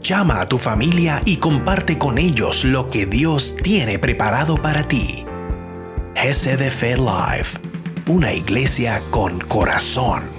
Llama a tu familia y comparte con ellos lo que Dios tiene preparado para ti. GC Fe Live, una iglesia con corazón.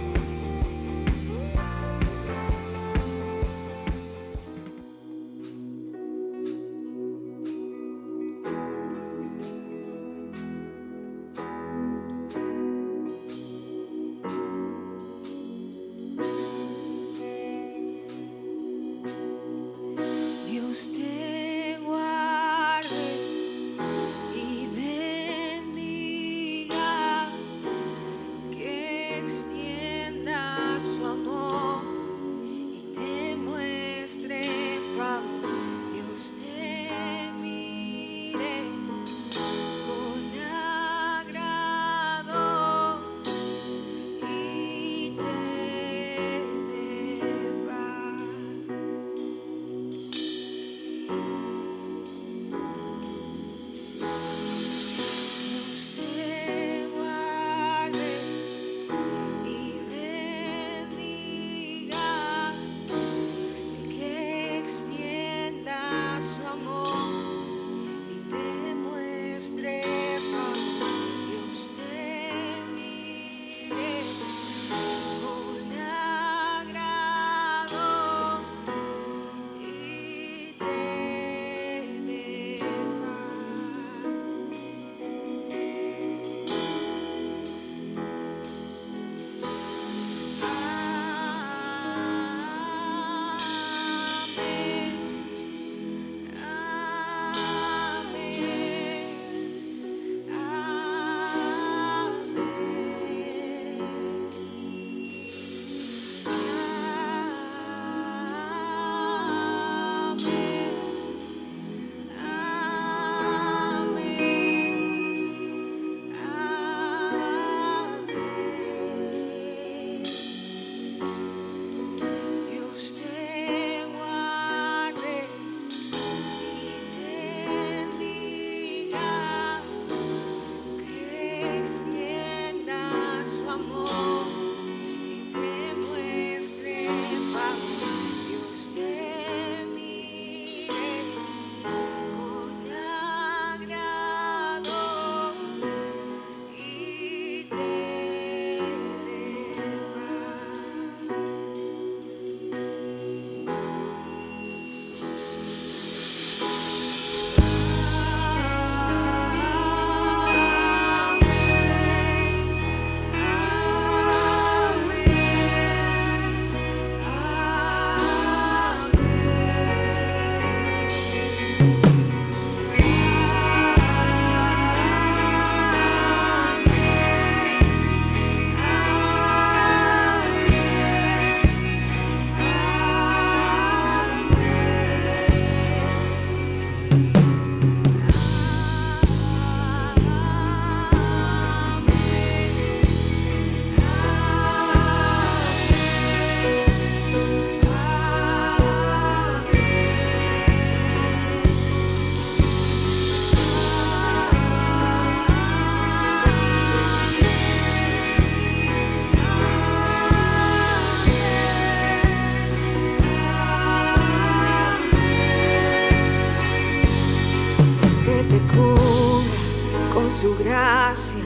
Su gracia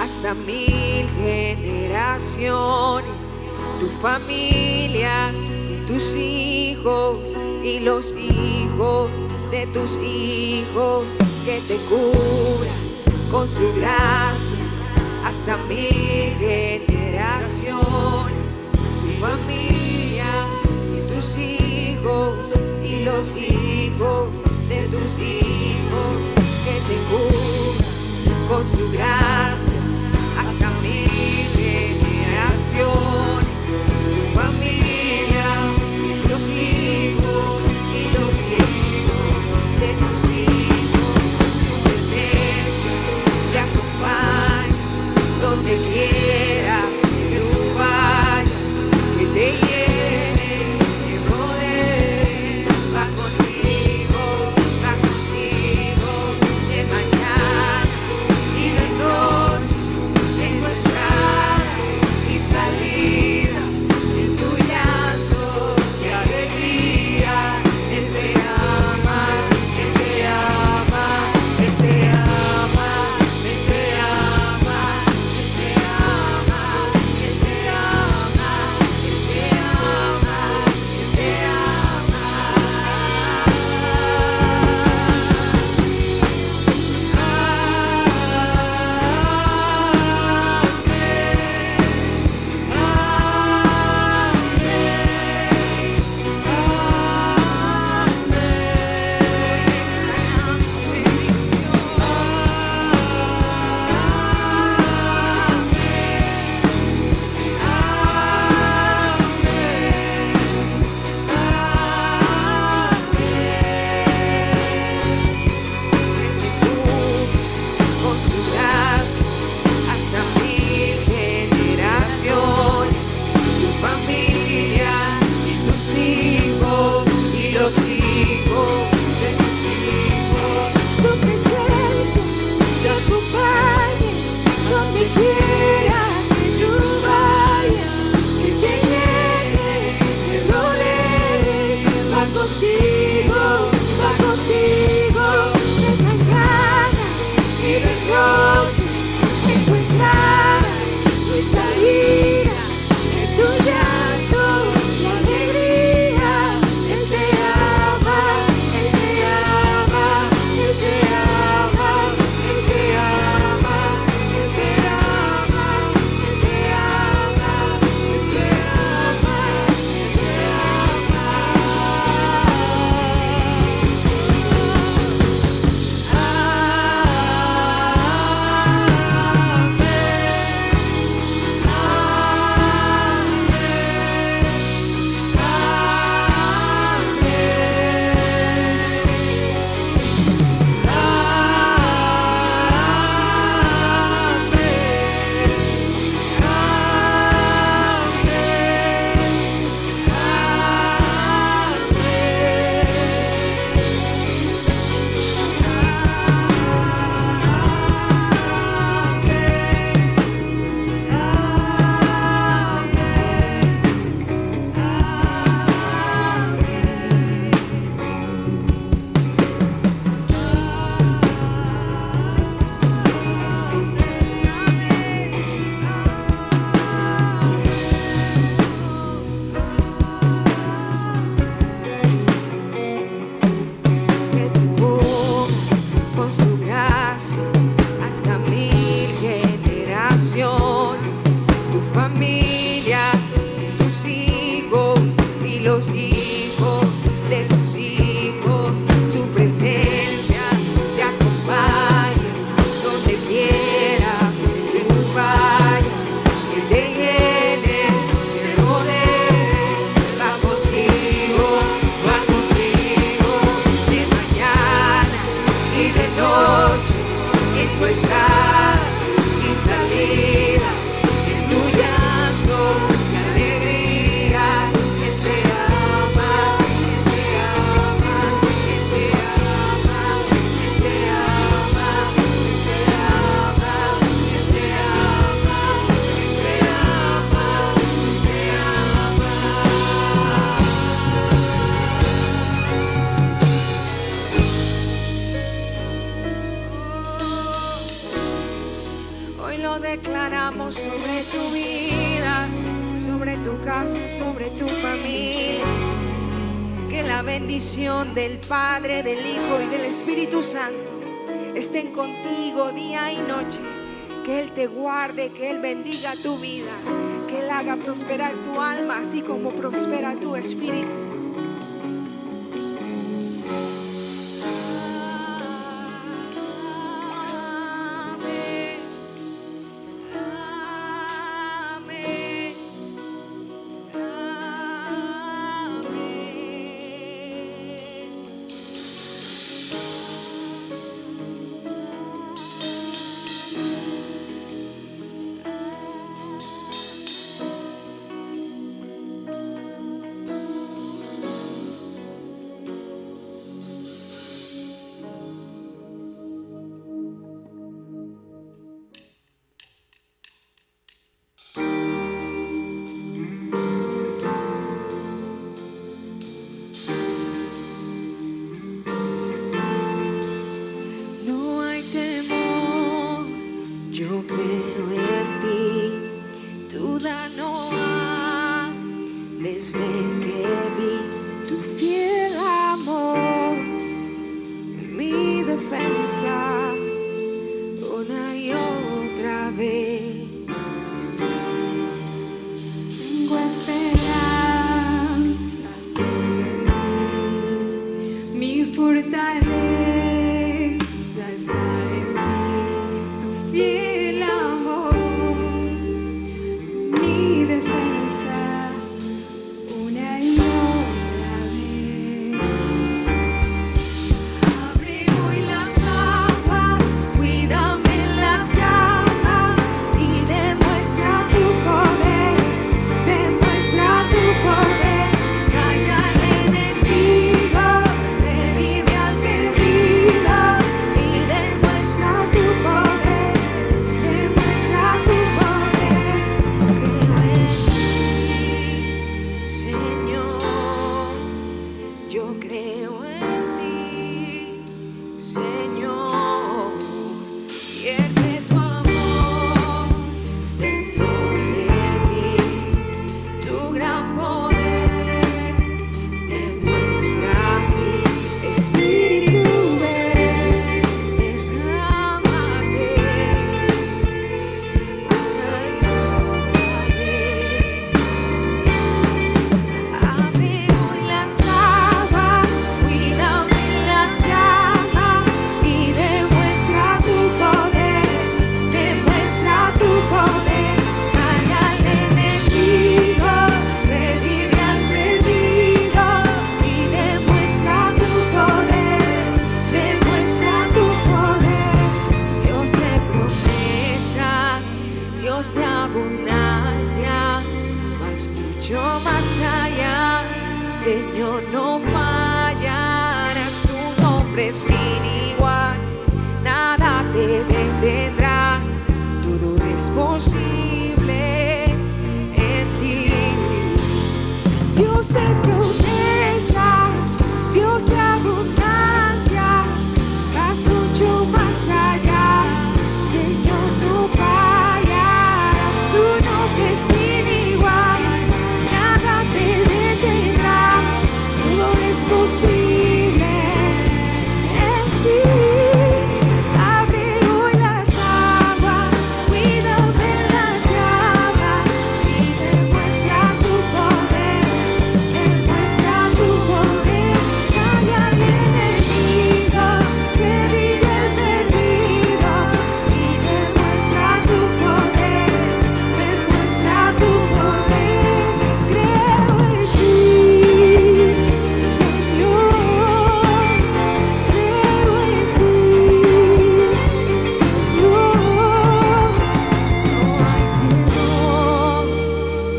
hasta 1000 generaciones, tu familia y tus hijos y los hijos de tus hijos, que te cubra con su gracia hasta 1000 generaciones, tu familia y tus hijos y los hijos de tus hijos, que te cubra con su gracia hasta 1000 generaciones, tu familia y tus hijos y los hijos de tus hijos, su presencia te acompaña donde quiera que tú vayas, que te llene de poder, va contigo, declaramos sobre tu vida, sobre tu casa, sobre tu familia. Que la bendición del Padre, del Hijo y del Espíritu Santo estén contigo día y noche. Que Él te guarde, que Él bendiga tu vida, que Él haga prosperar tu alma, así como prospera tu espíritu. Señor, no fallarás, tu nombre sin igual, nada te detendrá, todo es posible en ti. Dios de promesas, Dios de abundancia, vas mucho más allá, Señor, no fallarás, tu nombre sin igual, nada te detendrá, todo es posible en ti. Abre hoy las aguas, cuídame en las llamas y demuestra tu poder, calla al enemigo que vive perdido y demuestra tu poder, creo en ti, Señor, creo en ti, Señor, no hay temor,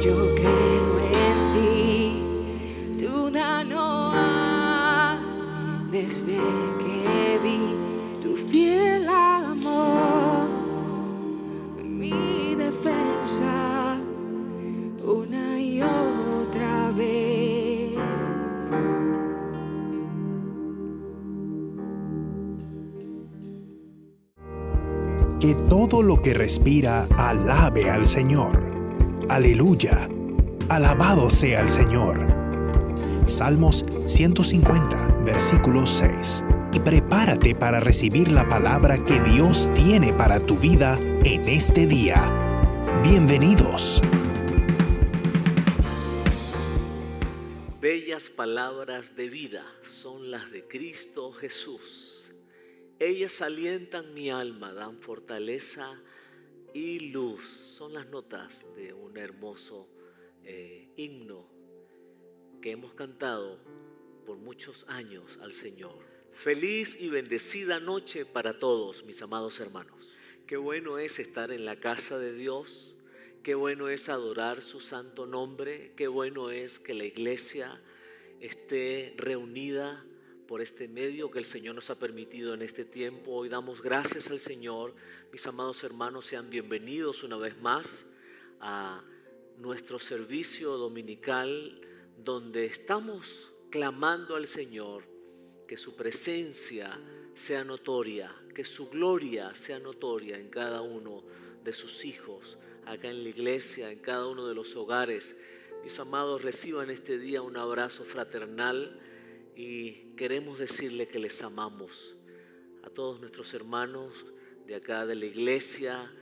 yo creo en ti, duda no hay, desde que vi tu fiel amor, mi defensa una y otra vez. Que todo lo que respira alabe al Señor. Aleluya. Alabado sea el Señor. Salmos 150, versículo 6. Y prepárate para recibir la palabra que Dios tiene para tu vida en este día. Bienvenidos. Bellas palabras de vida son las de Cristo Jesús. Ellas alientan mi alma, dan fortaleza y luz. Son las notas de un hermoso himno que hemos cantado por muchos años al Señor. Feliz y bendecida noche para todos, mis amados hermanos. Qué bueno es estar en la casa de Dios. Qué bueno es adorar su santo nombre. Qué bueno es que la iglesia esté reunida por este medio que el Señor nos ha permitido en este tiempo. Hoy damos gracias al Señor. Mis amados hermanos, sean bienvenidos una vez más a nuestro servicio dominical, donde estamos clamando al Señor que su presencia sea notoria, que su gloria sea notoria en cada uno de sus hijos, acá en la iglesia, en cada uno de los hogares. Mis amados, reciban este día un abrazo fraternal y queremos decirle que les amamos a todos nuestros hermanos de acá de la iglesia,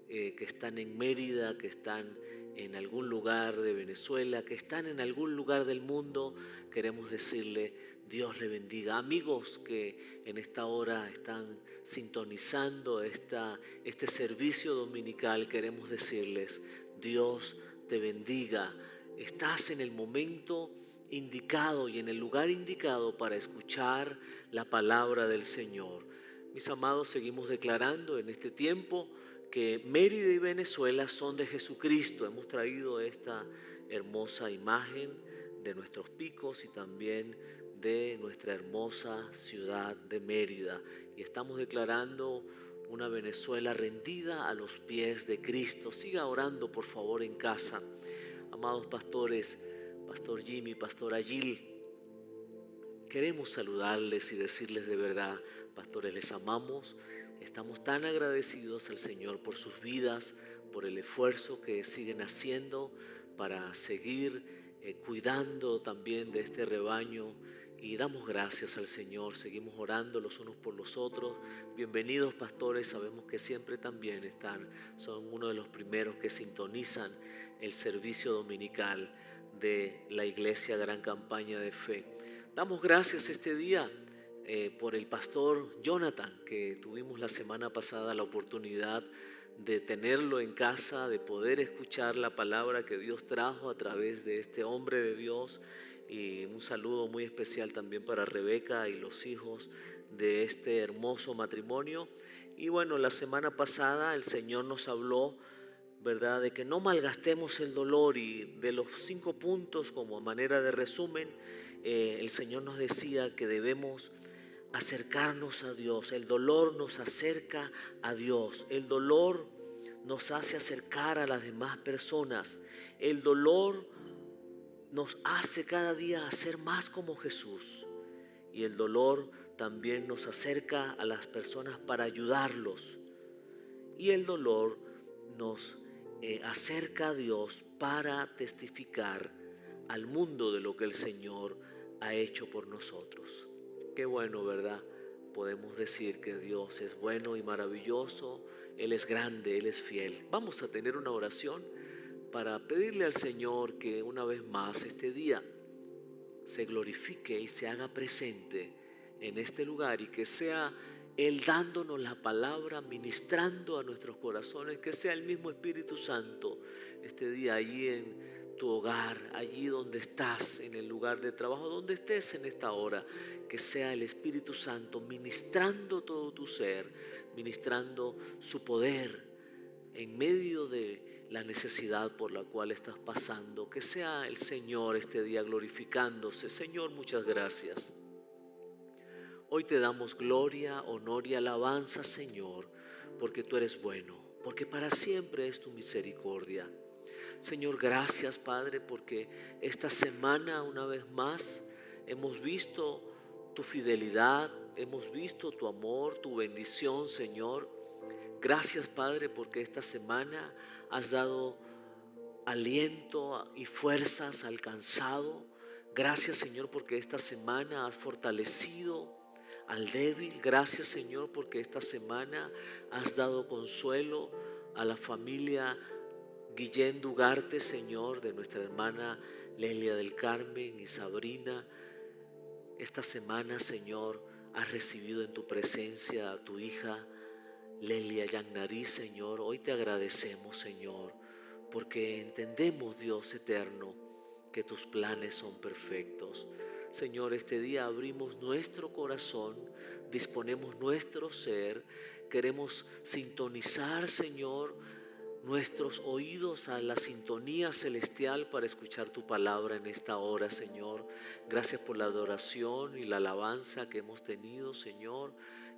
que están en Mérida, que están en algún lugar de Venezuela, que están en algún lugar del mundo. Queremos decirle Dios le bendiga. Amigos que en esta hora están sintonizando este servicio dominical, queremos decirles Dios te bendiga. Estás en el momento indicado y en el lugar indicado para escuchar la palabra del Señor. Mis amados, seguimos declarando en este tiempo que Mérida y Venezuela son de Jesucristo. Hemos traído esta hermosa imagen de nuestros picos y también de nuestra hermosa ciudad de Mérida, y estamos declarando una Venezuela rendida a los pies de Cristo. Siga orando por favor en casa. Amados pastores, Pastor Jimmy, Pastor Agil, queremos saludarles y decirles de verdad, pastores, les amamos. Estamos tan agradecidos al Señor por sus vidas, por el esfuerzo que siguen haciendo para seguir cuidando también de este rebaño, y damos gracias al Señor. Seguimos orando los unos por los otros. Bienvenidos pastores, sabemos que siempre también son uno de los primeros que sintonizan el servicio dominical de la Iglesia Gran Campaña de Fe. Damos gracias este día por el pastor Jonathan, que tuvimos la semana pasada la oportunidad de tenerlo en casa, de poder escuchar la palabra que Dios trajo a través de este hombre de Dios. Y un saludo muy especial también para Rebeca y los hijos de este hermoso matrimonio. Y bueno, la semana pasada el Señor nos habló, ¿verdad?, de que no malgastemos el dolor, y de los 5 puntos como manera de resumen, el Señor nos decía que debemos acercarnos a Dios. El dolor nos acerca a Dios. El dolor nos hace acercar a las demás personas. El dolor nos hace cada día a ser más como Jesús, y el dolor también nos acerca a las personas para ayudarlos, y el dolor nos acerca a Dios para testificar al mundo de lo que el Señor ha hecho por nosotros. Qué bueno, ¿verdad? Podemos decir que Dios es bueno y maravilloso, Él es grande, Él es fiel. Vamos a tener una oración para pedirle al Señor que una vez más este día se glorifique y se haga presente en este lugar, y que sea Él dándonos la palabra, ministrando a nuestros corazones, que sea el mismo Espíritu Santo este día allí en tu hogar, allí donde estás, en el lugar de trabajo, donde estés en esta hora, que sea el Espíritu Santo ministrando todo tu ser, ministrando su poder en medio de la necesidad por la cual estás pasando. Que sea el Señor este día glorificándose. Señor, muchas gracias. Hoy te damos gloria, honor y alabanza, Señor, porque tú eres bueno, porque para siempre es tu misericordia. Señor, gracias, Padre, porque esta semana una vez más hemos visto tu fidelidad, hemos visto tu amor, tu bendición, Señor. Gracias, Padre, porque esta semana has dado aliento y fuerzas al cansado. Gracias, Señor, porque esta semana has fortalecido al débil. Gracias, Señor, porque esta semana has dado consuelo a la familia Guillén Dugarte, Señor, de nuestra hermana Lelia del Carmen y Sabrina. Esta semana, Señor, has recibido en tu presencia a tu hija Lelia Yagnari, Señor. Hoy te agradecemos, Señor, porque entendemos, Dios eterno, que tus planes son perfectos. Señor, este día abrimos nuestro corazón, disponemos nuestro ser, queremos sintonizar, Señor, nuestros oídos a la sintonía celestial para escuchar tu palabra en esta hora, Señor. Gracias por la adoración y la alabanza que hemos tenido, Señor.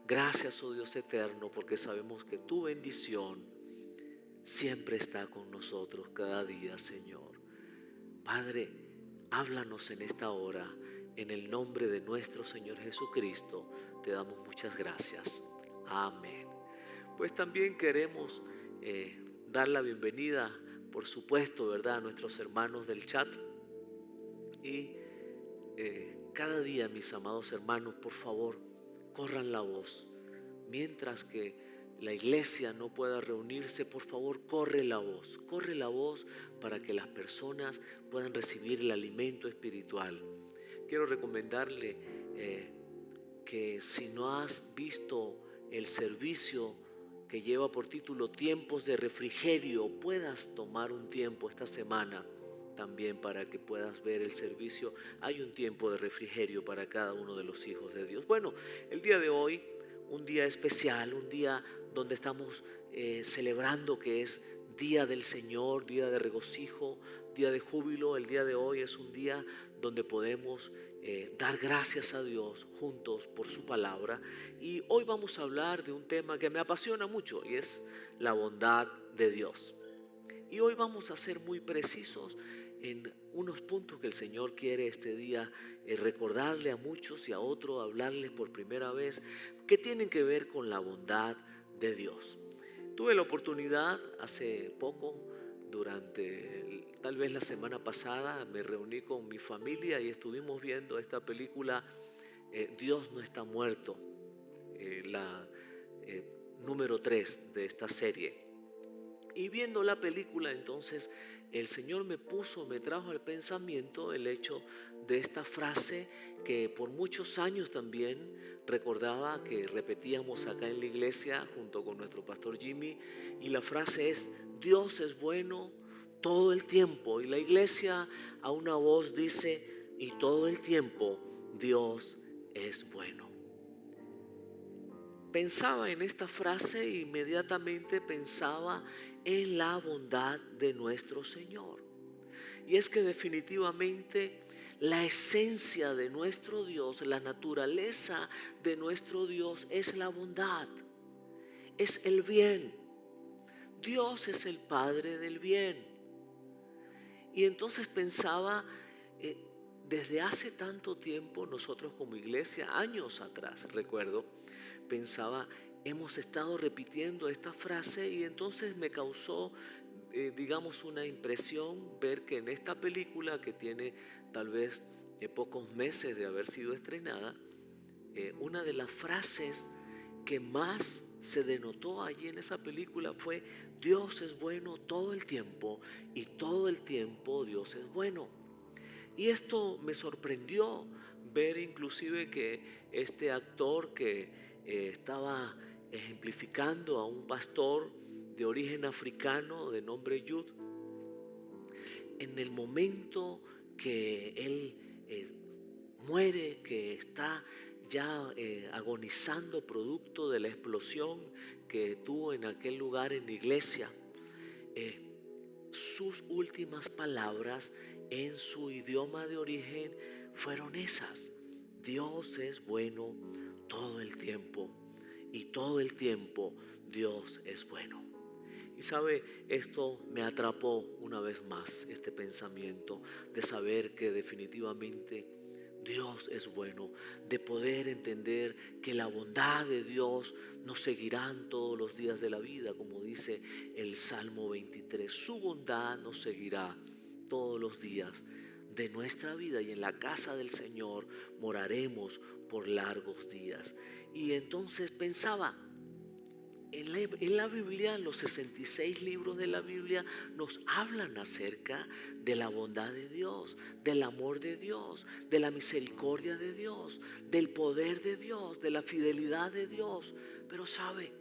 Gracias, oh Dios eterno, porque sabemos que tu bendición siempre está con nosotros cada día, Señor. Padre, háblanos en esta hora. En el nombre de nuestro Señor Jesucristo, te damos muchas gracias. Amén. Pues también queremos dar la bienvenida, por supuesto, ¿verdad?, a nuestros hermanos del chat. Y cada día, mis amados hermanos, por favor, corran la voz. Mientras que la iglesia no pueda reunirse, por favor, corre la voz para que las personas puedan recibir el alimento espiritual. Quiero recomendarle que si no has visto el servicio que lleva por título Tiempos de Refrigerio, puedas tomar un tiempo esta semana también para que puedas ver el servicio. Hay un tiempo de refrigerio para cada uno de los hijos de Dios. Bueno, el día de hoy, un día especial, un día donde estamos celebrando que es Día del Señor, día de regocijo, día de júbilo. El día de hoy es un día donde podemos dar gracias a Dios juntos por su palabra. Y hoy vamos a hablar de un tema que me apasiona mucho y es la bondad de Dios. Y hoy vamos a ser muy precisos en unos puntos que el Señor quiere este día recordarle a muchos y a otros, hablarles por primera vez, que tienen que ver con la bondad de Dios. Tuve la oportunidad hace poco, tal vez la semana pasada, me reuní con mi familia y estuvimos viendo esta película Dios no está muerto, la número 3 de esta serie. Y viendo la película, entonces el Señor me trajo al pensamiento el hecho de esta frase que por muchos años también recordaba, que repetíamos acá en la iglesia junto con nuestro pastor Jimmy, y la frase es: Dios es bueno todo el tiempo. Y la iglesia a una voz dice: y todo el tiempo Dios es bueno. Pensaba en esta frase e inmediatamente pensaba en la bondad de nuestro Señor. Y es que definitivamente la esencia de nuestro Dios, la naturaleza de nuestro Dios es la bondad, es el bien. Dios es el Padre del bien. Y entonces pensaba, desde hace tanto tiempo nosotros como iglesia, años atrás, recuerdo, pensaba, hemos estado repitiendo esta frase y entonces me causó, digamos, una impresión ver que en esta película, que tiene tal vez pocos meses de haber sido estrenada, una de las frases que más se denotó allí en esa película fue: Dios es bueno todo el tiempo y todo el tiempo Dios es bueno. Y esto me sorprendió ver inclusive que este actor que estaba ejemplificando a un pastor de origen africano de nombre Yud, en el momento que él muere, que está ya agonizando producto de la explosión que tuvo en aquel lugar en la iglesia, sus últimas palabras en su idioma de origen fueron esas: Dios es bueno todo el tiempo y todo el tiempo Dios es bueno. Y sabe, esto me atrapó una vez más, este pensamiento de saber que definitivamente Dios es bueno, de poder entender que la bondad de Dios nos seguirán todos los días de la vida, como dice el Salmo 23. Su bondad nos seguirá todos los días de nuestra vida, y en la casa del Señor moraremos por largos días. Y entonces pensaba, en la Biblia, los 66 libros de la Biblia nos hablan acerca de la bondad de Dios, del amor de Dios, de la misericordia de Dios, del poder de Dios, de la fidelidad de Dios. Pero sabe,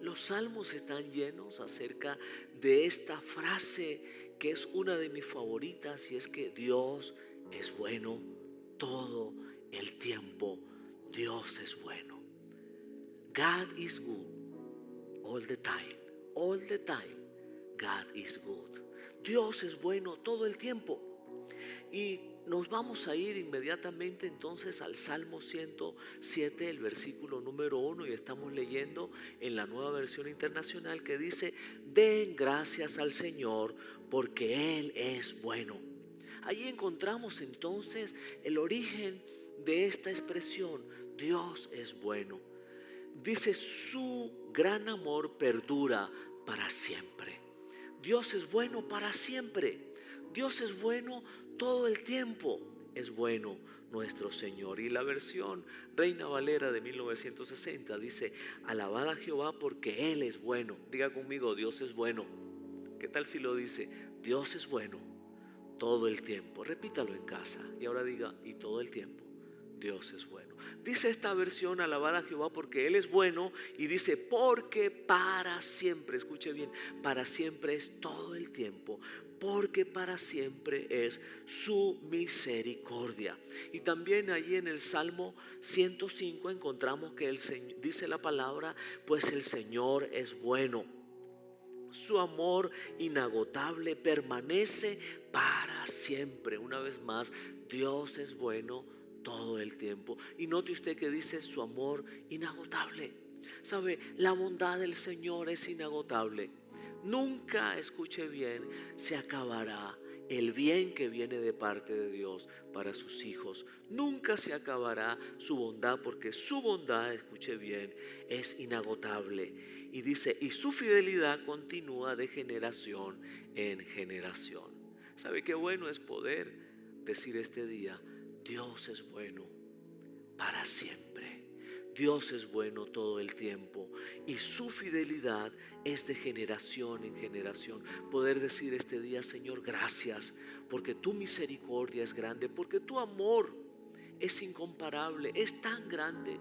los salmos están llenos acerca de esta frase que es una de mis favoritas, y es que Dios es bueno todo el tiempo. Dios es bueno. God is good. All the time, all the time, God is good. Dios es bueno todo el tiempo. Y nos vamos a ir inmediatamente entonces al Salmo 107, el versículo número 1, y estamos leyendo en la Nueva Versión Internacional, que dice: den gracias al Señor porque Él es bueno. Allí encontramos entonces el origen de esta expresión: Dios es bueno. Dice, su gran amor perdura para siempre. Dios es bueno para siempre. Dios es bueno todo el tiempo. Es bueno nuestro Señor. Y la versión Reina Valera de 1960 dice: alabad a Jehová porque Él es bueno. Diga conmigo, Dios es bueno. ¿Qué tal si lo dice? Dios es bueno todo el tiempo. Repítalo en casa y ahora diga: y todo el tiempo. Dios es bueno. Dice esta versión: alabad a Jehová porque Él es bueno, y dice: porque para siempre. Escuche bien, para siempre es todo el tiempo, porque para siempre es su misericordia. Y también allí en el Salmo 105 encontramos que dice la palabra: pues el Señor es bueno. Su amor inagotable permanece para siempre. Una vez más, Dios es bueno todo el tiempo. Y note usted que dice su amor inagotable. ¿Sabe? La bondad del Señor es inagotable. Nunca, escuche bien, se acabará el bien que viene de parte de Dios para sus hijos. Nunca se acabará su bondad, porque su bondad, escuche bien, es inagotable. Y dice: y su fidelidad continúa de generación en generación. ¿Sabe qué bueno es poder decir este día: Dios es bueno para siempre. Dios es bueno todo el tiempo y su fidelidad es de generación en generación. Poder decir este día: Señor, gracias porque tu misericordia es grande, porque tu amor es incomparable, es tan grande.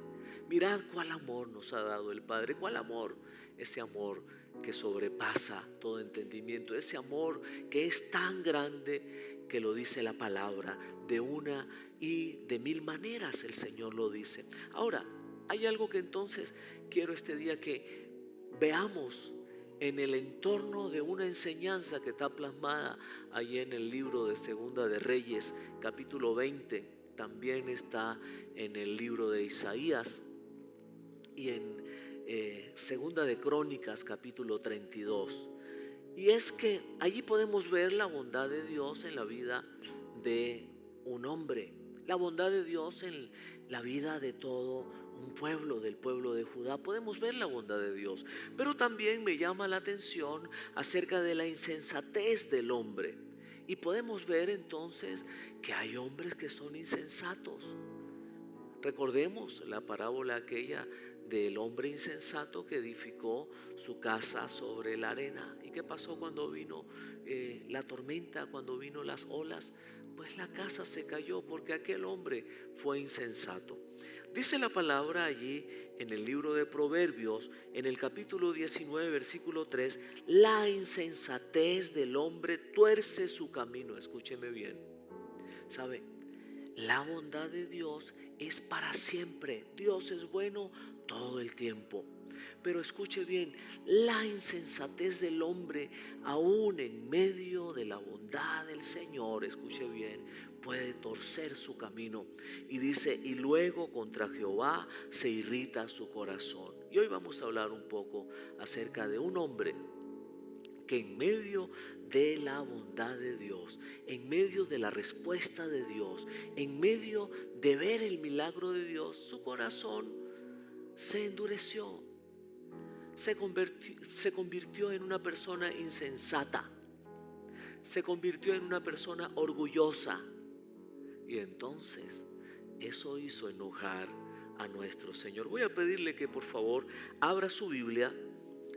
Mirad cuál amor nos ha dado el Padre, cuál amor, ese amor que sobrepasa todo entendimiento, ese amor que es tan grande que lo dice la palabra, de una y de mil maneras el Señor lo dice. Ahora, hay algo que entonces quiero este día que veamos en el entorno de una enseñanza que está plasmada allí en el libro de Segunda de Reyes, capítulo 20, también está en el libro de Isaías y en Segunda de Crónicas, capítulo 32. Y es que allí podemos ver la bondad de Dios en la vida de un hombre, la bondad de Dios en la vida de todo un pueblo, del pueblo de Judá. Podemos ver la bondad de Dios, pero también me llama la atención acerca de la insensatez del hombre. Y podemos ver entonces que hay hombres que son insensatos. Recordemos la parábola aquella del hombre insensato que edificó su casa sobre la arena. ¿Y qué pasó cuando vino la tormenta, cuando vino las olas? Pues la casa se cayó porque aquel hombre fue insensato. Dice la palabra allí en el libro de Proverbios, en el capítulo 19, versículo 3, la insensatez del hombre tuerce su camino. Escúcheme bien. ¿Sabe? La bondad de Dios es para siempre. Dios es bueno todo el tiempo. Pero escuche bien, la insensatez del hombre, aún en medio de la bondad del Señor, escuche bien, puede torcer su camino. Y dice: y luego contra Jehová se irrita su corazón. Y hoy vamos a hablar un poco acerca de un hombre que en medio de la bondad de Dios, en medio de la respuesta de Dios, en medio de ver el milagro de Dios, su corazón se endureció, se convirtió en una persona insensata, se convirtió en una persona orgullosa. Y entonces eso hizo enojar a nuestro Señor. Voy a pedirle que por favor abra su Biblia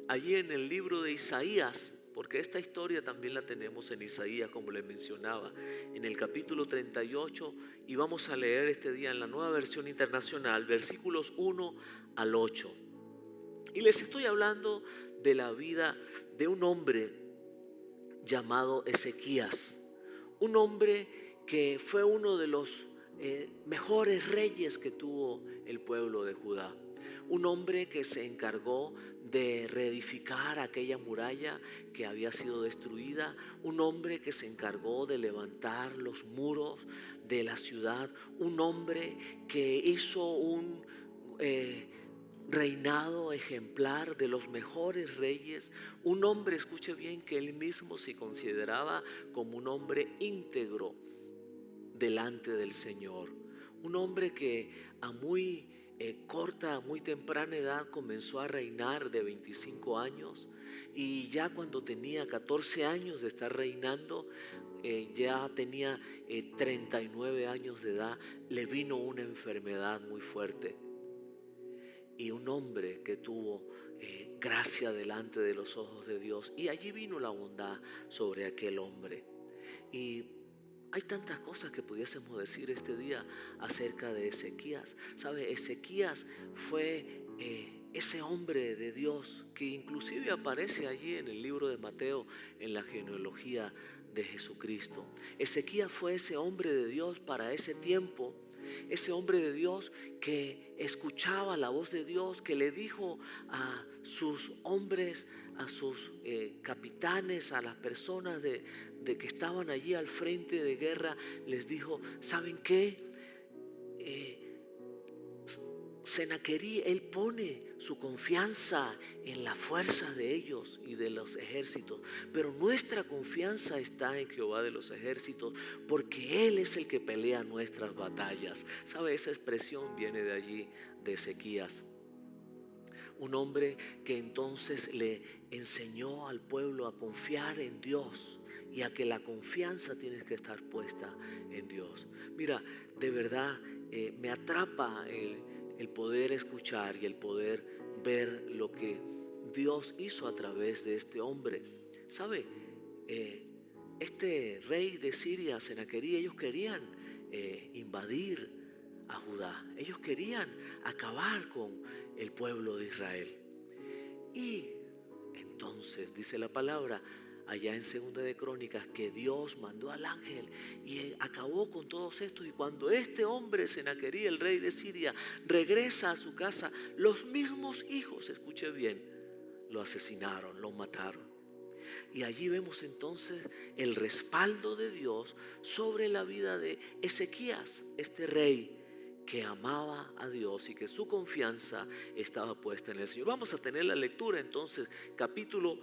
allí en el libro de Isaías, porque esta historia también la tenemos en Isaías, como le mencionaba, en el capítulo 38, y vamos a leer este día en la Nueva Versión Internacional, versículos 1 al 8. Y les estoy hablando de la vida de un hombre llamado Ezequías, un hombre que fue uno de los mejores reyes que tuvo el pueblo de Judá. Un hombre que se encargó de reedificar aquella muralla que había sido destruida. Un hombre que se encargó de levantar los muros de la ciudad. Un hombre que hizo un reinado ejemplar de los mejores reyes. Un hombre, escuche bien, que él mismo se consideraba como un hombre íntegro delante del Señor. Un hombre que a muy corta, muy temprana edad comenzó a reinar de 25 años, y ya cuando tenía 14 años de estar reinando, ya tenía 39 años de edad, le vino una enfermedad muy fuerte. Y un hombre que tuvo gracia delante de los ojos de Dios, y allí vino la bondad sobre aquel hombre. Y hay tantas cosas que pudiésemos decir este día acerca de Ezequías. ¿Sabe? Ezequías fue ese hombre de Dios que inclusive aparece allí en el libro de Mateo, en la genealogía de Jesucristo. Ezequías fue ese hombre de Dios para ese tiempo, ese hombre de Dios que escuchaba la voz de Dios, que le dijo a sus hombres, a sus capitanes, a las personas de que estaban allí al frente de guerra, les dijo: ¿saben qué? Sennacherib, él pone su confianza en la fuerza de ellos y de los ejércitos, pero nuestra confianza está en Jehová de los ejércitos, porque Él es el que pelea nuestras batallas. ¿Sabe? Esa expresión viene de allí, de Ezequías. Un hombre que entonces le enseñó al pueblo a confiar en Dios, y a que la confianza tiene que estar puesta en Dios. Mira, de verdad me atrapa el poder escuchar y el poder ver lo que Dios hizo a través de este hombre. ¿Sabe? Este rey de Siria, Sennacherib, ellos querían invadir a Judá. Ellos querían acabar con el pueblo de Israel. Y entonces dice la palabra allá en Segunda de Crónicas que Dios mandó al ángel y acabó con todos estos. Y cuando este hombre, Sennacherib, el rey de Siria, regresa a su casa, los mismos hijos, escuche bien, lo asesinaron, lo mataron. Y allí vemos entonces el respaldo de Dios sobre la vida de Ezequías, este rey que amaba a Dios y que su confianza estaba puesta en el Señor. Vamos a tener la lectura entonces, capítulo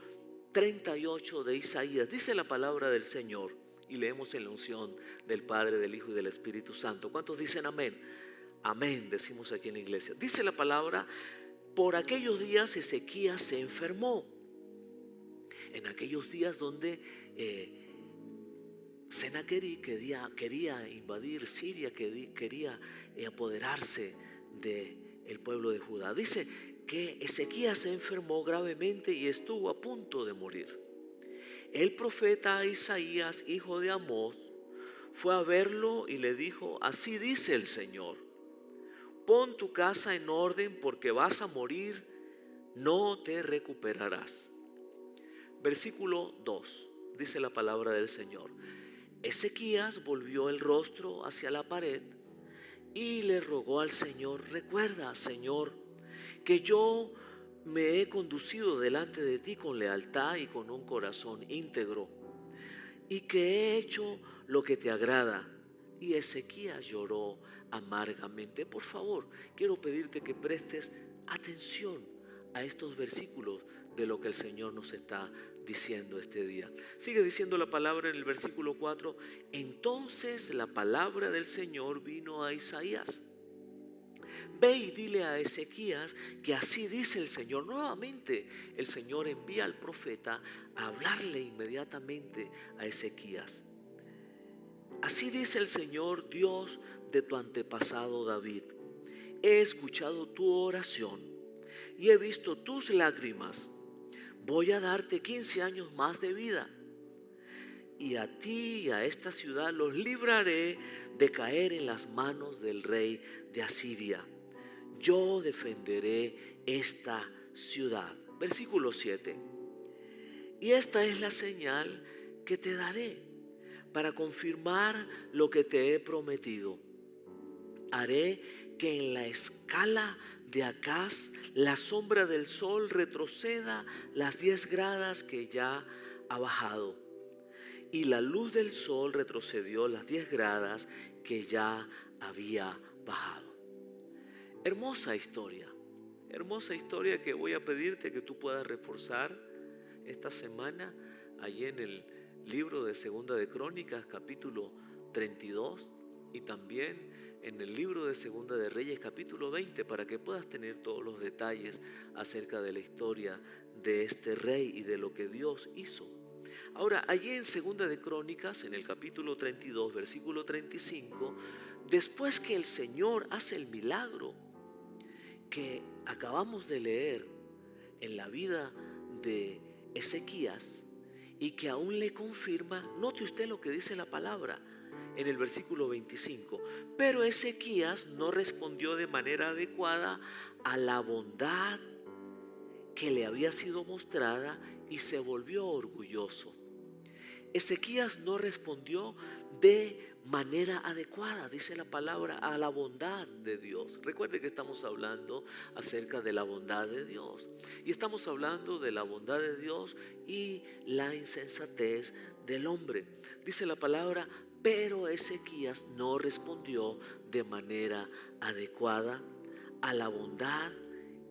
38 de Isaías. Dice la palabra del Señor, y leemos en la unción del Padre, del Hijo y del Espíritu Santo. ¿Cuántos dicen amén? Amén, decimos aquí en la iglesia. Dice la palabra: por aquellos días Ezequías se enfermó. En aquellos días donde Sennacherib quería invadir Siria, quería apoderarse del pueblo de Judá. Dice que Ezequías se enfermó gravemente y estuvo a punto de morir. El profeta Isaías, hijo de Amós, fue a verlo y le dijo: así dice el Señor, pon tu casa en orden porque vas a morir, no te recuperarás. Versículo 2, dice la palabra del Señor: Ezequías volvió el rostro hacia la pared y le rogó al Señor: recuerda, Señor, que yo me he conducido delante de ti con lealtad y con un corazón íntegro, y que he hecho lo que te agrada. Y Ezequías lloró amargamente. Por favor, quiero pedirte que prestes atención a estos versículos de lo que el Señor nos está diciendo este día. Sigue diciendo la palabra en el versículo 4. Entonces la palabra del Señor vino a Isaías. Ve y dile a Ezequías que así dice el Señor. Nuevamente el Señor envía al profeta a hablarle inmediatamente a Ezequías. Así dice el Señor, Dios de tu antepasado David. He escuchado tu oración y he visto tus lágrimas. Voy a darte 15 años más de vida. Y a ti y a esta ciudad los libraré de caer en las manos del rey de Asiria. Yo defenderé esta ciudad. Versículo 7. Y esta es la señal que te daré para confirmar lo que te he prometido. Haré que en la escala de Acaz la sombra del sol retroceda las 10 gradas que ya ha bajado. Y la luz del sol retrocedió las 10 gradas que ya había bajado. Hermosa historia que voy a pedirte que tú puedas reforzar esta semana allí en el libro de Segunda de Crónicas, capítulo 32, y también en el libro de Segunda de Reyes, capítulo 20, para que puedas tener todos los detalles acerca de la historia de este rey y de lo que Dios hizo. Ahora, allí en Segunda de Crónicas, en el capítulo 32, versículo 35, después que el Señor hace el milagro que acabamos de leer en la vida de Ezequías y que aún le confirma, note usted lo que dice la palabra en el versículo 25. Pero Ezequías no respondió de manera adecuada a la bondad que le había sido mostrada y se volvió orgulloso. Ezequías no respondió de manera adecuada, dice la palabra, a la bondad de Dios. Recuerde que estamos hablando acerca de la bondad de Dios. Y estamos hablando de la bondad de Dios y la insensatez del hombre. Dice la palabra, pero Ezequías no respondió de manera adecuada a la bondad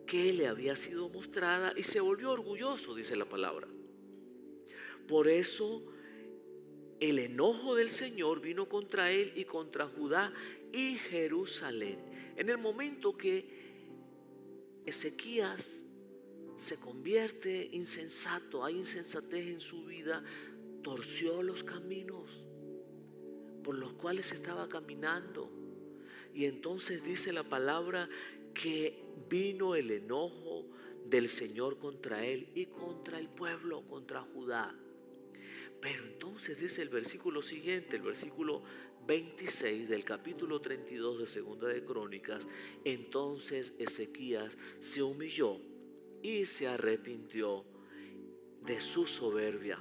que le había sido mostrada y se volvió orgulloso, dice la palabra. Por eso el enojo del Señor vino contra él y contra Judá y Jerusalén. En el momento que Ezequías se convierte insensato, hay insensatez en su vida, torció los caminos por los cuales estaba caminando. Y entonces dice la palabra que vino el enojo del Señor contra él y contra el pueblo, contra Judá. Pero entonces dice el versículo siguiente, el versículo 26 del capítulo 32 de Segunda de Crónicas, entonces Ezequías se humilló y se arrepintió de su soberbia,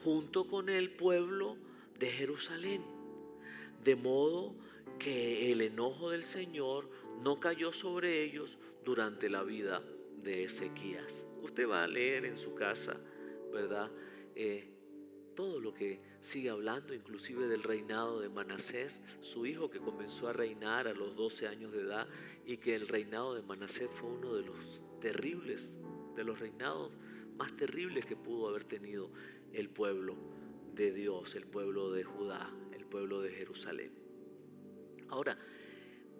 junto con el pueblo de Jerusalén, de modo que el enojo del Señor no cayó sobre ellos durante la vida de Ezequías. Usted va a leer en su casa, ¿verdad? Todo lo que sigue hablando, inclusive del reinado de Manasés, su hijo que comenzó a reinar a los 12 años de edad, y que el reinado de Manasés fue uno de los terribles, de los reinados más terribles que pudo haber tenido el pueblo de Dios, el pueblo de Judá, el pueblo de Jerusalén. Ahora,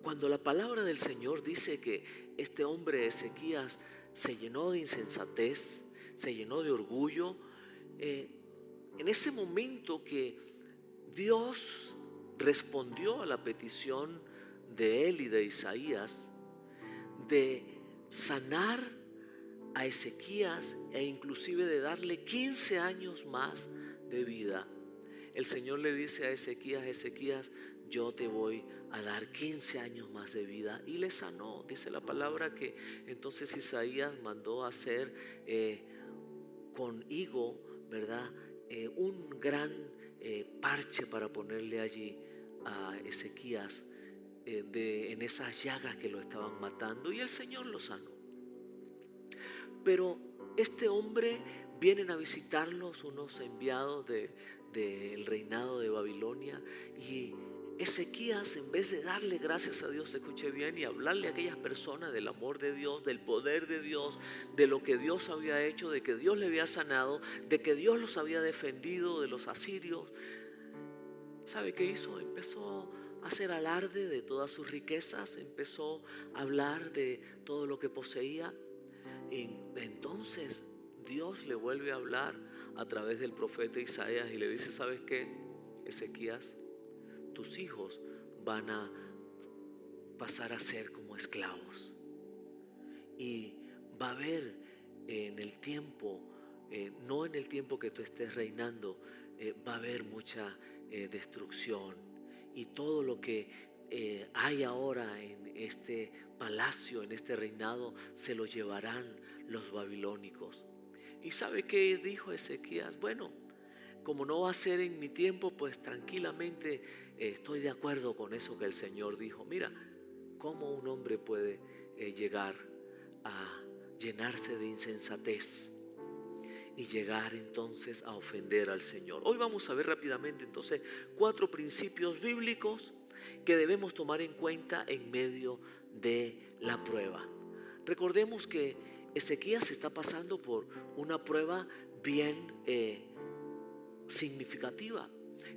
cuando la palabra del Señor dice que este hombre Ezequías se llenó de insensatez, se llenó de orgullo, en ese momento que Dios respondió a la petición de él y de Isaías de sanar a Ezequías e inclusive de darle 15 años más de vida, el Señor le dice a Ezequías, Ezequías, yo te voy a dar 15 años más de vida, y le sanó. Dice la palabra que entonces Isaías mandó hacer con higo, ¿verdad? Un gran parche para ponerle allí a Ezequías en esas llagas que lo estaban matando, y el Señor lo sanó. Pero este hombre, vienen a visitarlos unos enviados del reinado de Babilonia, y Ezequías, en vez de darle gracias a Dios, escuche bien, y hablarle a aquellas personas del amor de Dios, del poder de Dios, de lo que Dios había hecho, de que Dios le había sanado, de que Dios los había defendido de los asirios, ¿sabe qué hizo? Empezó a hacer alarde de todas sus riquezas, empezó a hablar de todo lo que poseía. Y entonces Dios le vuelve a hablar a través del profeta Isaías y le dice: ¿sabes qué, Ezequías? Tus hijos van a pasar a ser como esclavos. Y va a haber en el tiempo, no en el tiempo que tú estés reinando, va a haber mucha destrucción. Y todo lo que hay ahora en este palacio, en este reinado, se lo llevarán los babilónicos. ¿Y sabe qué dijo Ezequías? Bueno, como no va a ser en mi tiempo, pues tranquilamente estoy de acuerdo con eso que el Señor dijo. Mira, ¿cómo un hombre puede llegar a llenarse de insensatez y llegar entonces a ofender al Señor? Hoy vamos a ver rápidamente entonces 4 principios bíblicos que debemos tomar en cuenta en medio de la prueba. Recordemos que Ezequías está pasando por una prueba bien significativa.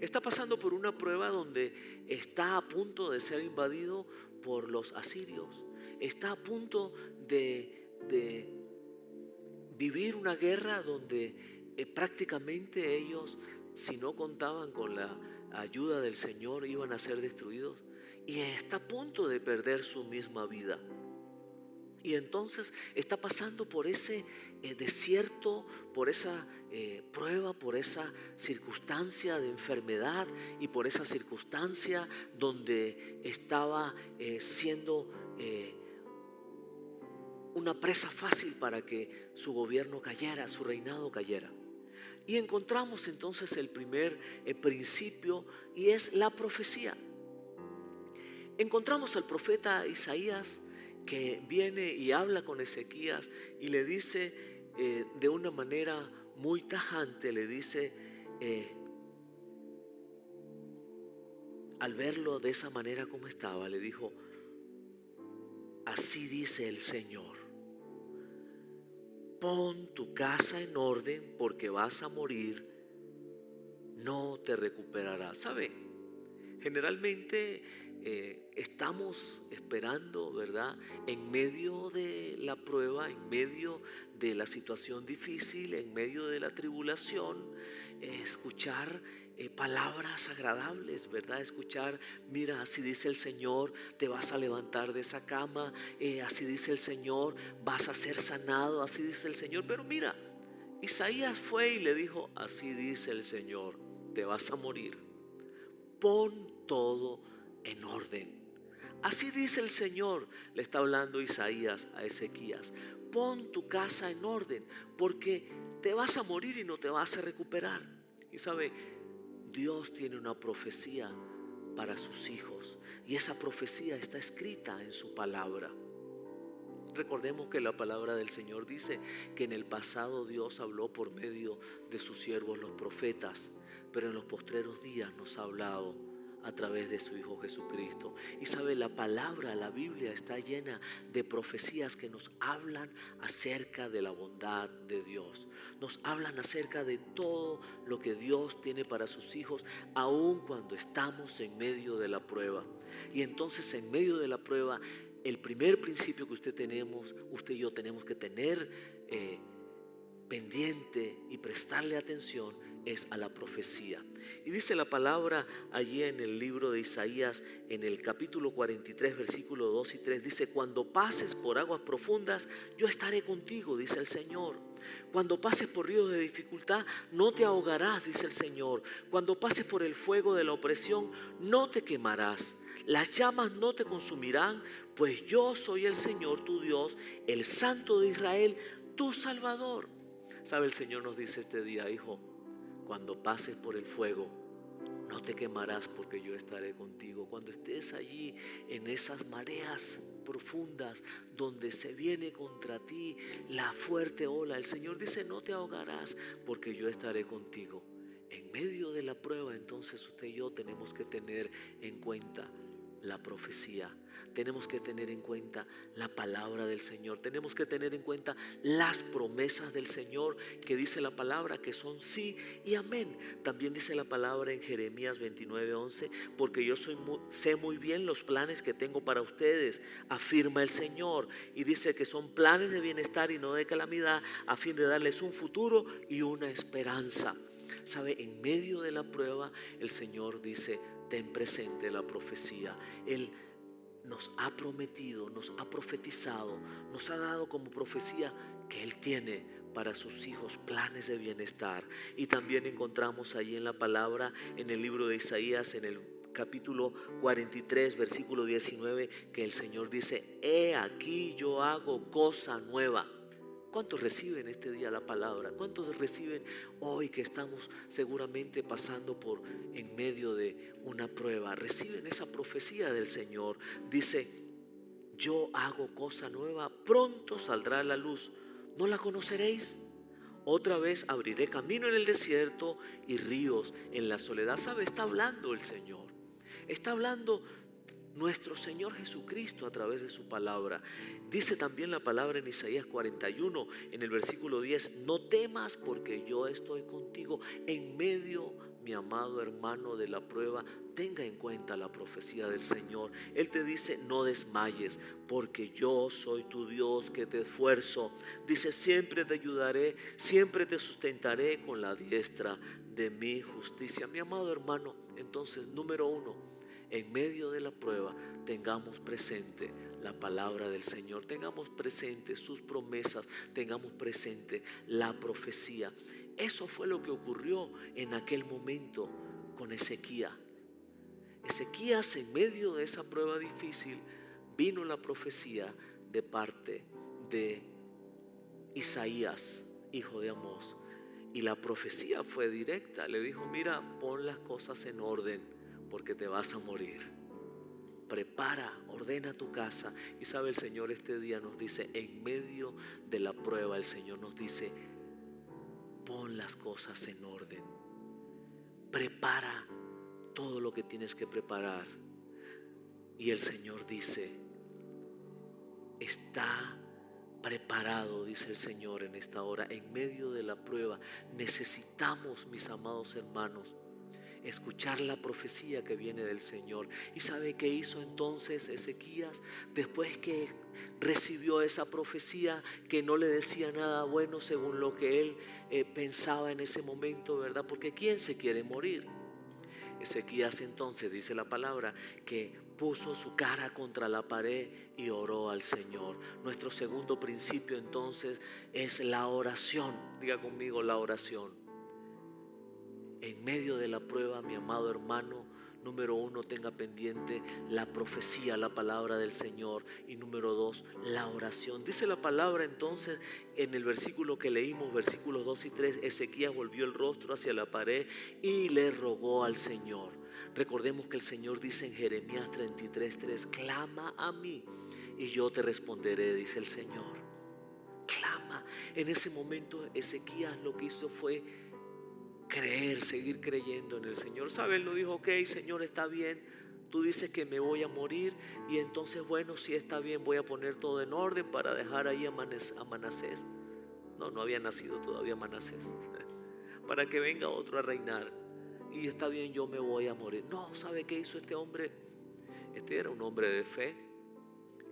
Está pasando por una prueba donde está a punto de ser invadido por los asirios. Está a punto de vivir una guerra donde prácticamente ellos, si no contaban con la ayuda del Señor, iban a ser destruidos. Y está a punto de perder su misma vida. Y entonces está pasando por ese desierto, por esa prueba, por esa circunstancia de enfermedad y por esa circunstancia donde estaba siendo una presa fácil para que su gobierno cayera, su reinado cayera. Y encontramos entonces el primer principio, y es la profecía. Encontramos al profeta Isaías que viene y habla con Ezequías y le dice de una manera muy tajante, le dice, al verlo de esa manera como estaba, le dijo: así dice el Señor, pon tu casa en orden porque vas a morir, no te recuperarás. ¿Sabe? Generalmente estamos esperando, ¿verdad?, en medio de la prueba, en medio de la situación difícil, en medio de la tribulación, escuchar palabras agradables, ¿verdad? Escuchar: mira, así dice el Señor, te vas a levantar de esa cama, así dice el Señor, vas a ser sanado, así dice el Señor. Pero mira, Isaías fue y le dijo: así dice el Señor, te vas a morir, pon todo en orden. Así dice el Señor, le está hablando Isaías a Ezequías: pon tu casa en orden porque te vas a morir y no te vas a recuperar. Y sabe, Dios tiene una profecía para sus hijos y esa profecía está escrita en su palabra. Recordemos que la palabra del Señor dice que en el pasado Dios habló por medio de sus siervos los profetas, pero en los postreros días nos ha hablado a través de su Hijo Jesucristo. Y sabe, la palabra, la Biblia está llena de profecías que nos hablan acerca de la bondad de Dios. Nos hablan acerca de todo lo que Dios tiene para sus hijos, aun cuando estamos en medio de la prueba. Y entonces, en medio de la prueba, el primer principio que usted y yo tenemos que tener pendiente y prestarle atención es a la profecía. Y dice la palabra allí en el libro de Isaías, en el capítulo 43, versículos 2 y 3, dice: cuando pases por aguas profundas, yo estaré contigo, dice el Señor. Cuando pases por ríos de dificultad, no te ahogarás, dice el Señor. Cuando pases por el fuego de la opresión, no te quemarás. Las llamas no te consumirán, pues yo soy el Señor tu Dios, el Santo de Israel, tu Salvador. ¿Sabe? El Señor nos dice este día: hijo, cuando pases por el fuego, no te quemarás porque yo estaré contigo. Cuando estés allí en esas mareas profundas donde se viene contra ti la fuerte ola, el Señor dice: no te ahogarás porque yo estaré contigo. En medio de la prueba, entonces usted y yo tenemos que tener en cuenta la profecía. Tenemos que tener en cuenta la palabra del Señor. Tenemos que tener en cuenta las promesas del Señor, que dice la palabra que son sí y amén. También dice la palabra en Jeremías 29:11, porque yo sé muy bien los planes que tengo para ustedes, afirma el Señor. Y dice que son planes de bienestar y no de calamidad, a fin de darles un futuro y una esperanza. ¿Sabe? En medio de la prueba, el Señor dice: ten presente la profecía. Él nos ha prometido, nos ha profetizado, nos ha dado como profecía que Él tiene para sus hijos planes de bienestar. Y también encontramos allí en la palabra, en el libro de Isaías, en el capítulo 43, versículo 19, que el Señor dice: he aquí yo hago cosa nueva. ¿Cuántos reciben este día la palabra? ¿Cuántos reciben hoy que estamos seguramente pasando por en medio de una prueba? Reciben esa profecía del Señor. Dice: yo hago cosa nueva, pronto saldrá a la luz. ¿No la conoceréis? Otra vez abriré camino en el desierto y ríos en la soledad. ¿Sabe? Está hablando el Señor. Está hablando nuestro Señor Jesucristo a través de su palabra. Dice también la palabra en Isaías 41, en el versículo 10: no temas, porque yo estoy contigo. En medio, mi amado hermano, de la prueba, tenga en cuenta la profecía del Señor. Él te dice: no desmayes, porque yo soy tu Dios que te esfuerzo. Dice: siempre te ayudaré, siempre te sustentaré con la diestra de mi justicia. Mi amado hermano, entonces, número uno, en medio de la prueba, tengamos presente la palabra del Señor, tengamos presente sus promesas, tengamos presente la profecía. Eso fue lo que ocurrió en aquel momento con Ezequías. Ezequías, en medio de esa prueba difícil, vino la profecía de parte de Isaías, hijo de Amós. Y la profecía fue directa. Le dijo: mira, pon las cosas en orden, porque te vas a morir. Prepara, ordena tu casa. Y sabe, el Señor este día nos dice, en medio de la prueba, el Señor nos dice: pon las cosas en orden. Prepara todo lo que tienes que preparar. Y el Señor dice: está preparado, dice el Señor en esta hora. En medio de la prueba necesitamos, mis amados hermanos, escuchar la profecía que viene del Señor. ¿Y sabe qué hizo entonces Ezequías? Después que recibió esa profecía que no le decía nada bueno según lo que él pensaba en ese momento, ¿verdad? Porque ¿quién se quiere morir? Ezequías entonces, dice la palabra, que puso su cara contra la pared y oró al Señor. Nuestro segundo principio entonces es la oración. Diga conmigo: la oración. En medio de la prueba, mi amado hermano, número uno, tenga pendiente la profecía, la palabra del Señor. Y número dos, la oración. Dice la palabra entonces en el versículo que leímos, versículos 2 y 3, Ezequías volvió el rostro hacia la pared y le rogó al Señor. Recordemos que el Señor dice en Jeremías 33:3, clama a mí y yo te responderé, dice el Señor. Clama. En ese momento Ezequías lo que hizo fue creer, seguir creyendo en el Señor. ¿Sabe? Él no dijo: ok, Señor, está bien, tú dices que me voy a morir, y entonces, bueno, si está bien, voy a poner todo en orden para dejar ahí a Manasés. No había nacido todavía Manasés, para que venga otro a reinar, y está bien, yo me voy a morir. No, ¿sabe qué hizo este hombre? Este era un hombre de fe.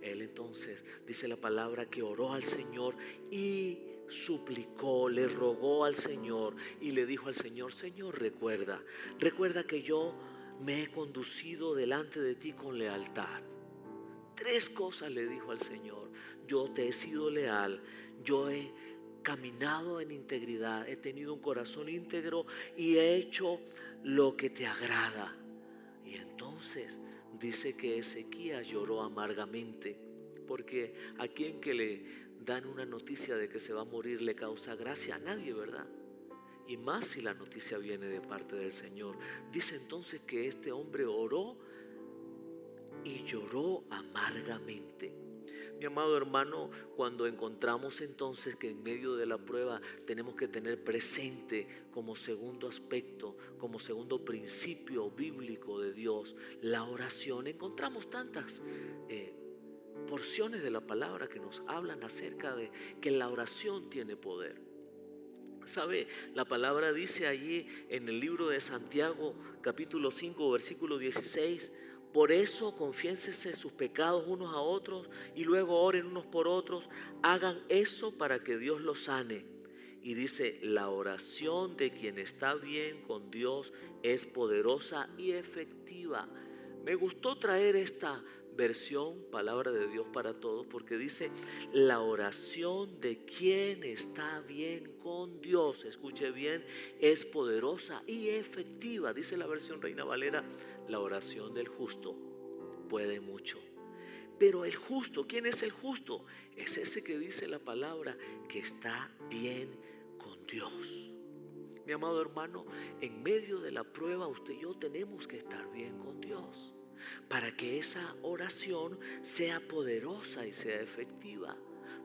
Él entonces, dice la palabra, que oró al Señor y suplicó, le rogó al Señor y le dijo al Señor: Señor, recuerda que yo me he conducido delante de ti con lealtad. 3 cosas le dijo al Señor: yo te he sido leal, yo he caminado en integridad, he tenido un corazón íntegro y he hecho lo que te agrada. Y entonces dice que Ezequías lloró amargamente, porque a quien que le dan una noticia de que se va a morir le causa gracia, a nadie, ¿verdad? Y más si la noticia viene de parte del Señor. Dice entonces que este hombre oró y lloró amargamente. Mi amado hermano, cuando encontramos entonces que en medio de la prueba tenemos que tener presente como segundo aspecto, como segundo principio bíblico de Dios, la oración, encontramos tantas porciones de la palabra que nos hablan acerca de que la oración tiene poder. ¿Sabe? La palabra dice allí en el libro de Santiago, capítulo 5, versículo 16, por eso confiénsense sus pecados unos a otros y luego oren unos por otros, hagan eso para que Dios los sane. Y dice, la oración de quien está bien con Dios es poderosa y efectiva. Me gustó traer esta versión, palabra de Dios para todos, porque dice la oración de quien está bien con Dios, escuche bien, es poderosa y efectiva. Dice la versión Reina Valera, la oración del justo puede mucho. Pero el justo, ¿quién es el justo? Es ese que dice la palabra que está bien con Dios. Mi amado hermano, en medio de la prueba usted y yo tenemos que estar bien con Dios para que esa oración sea poderosa y sea efectiva.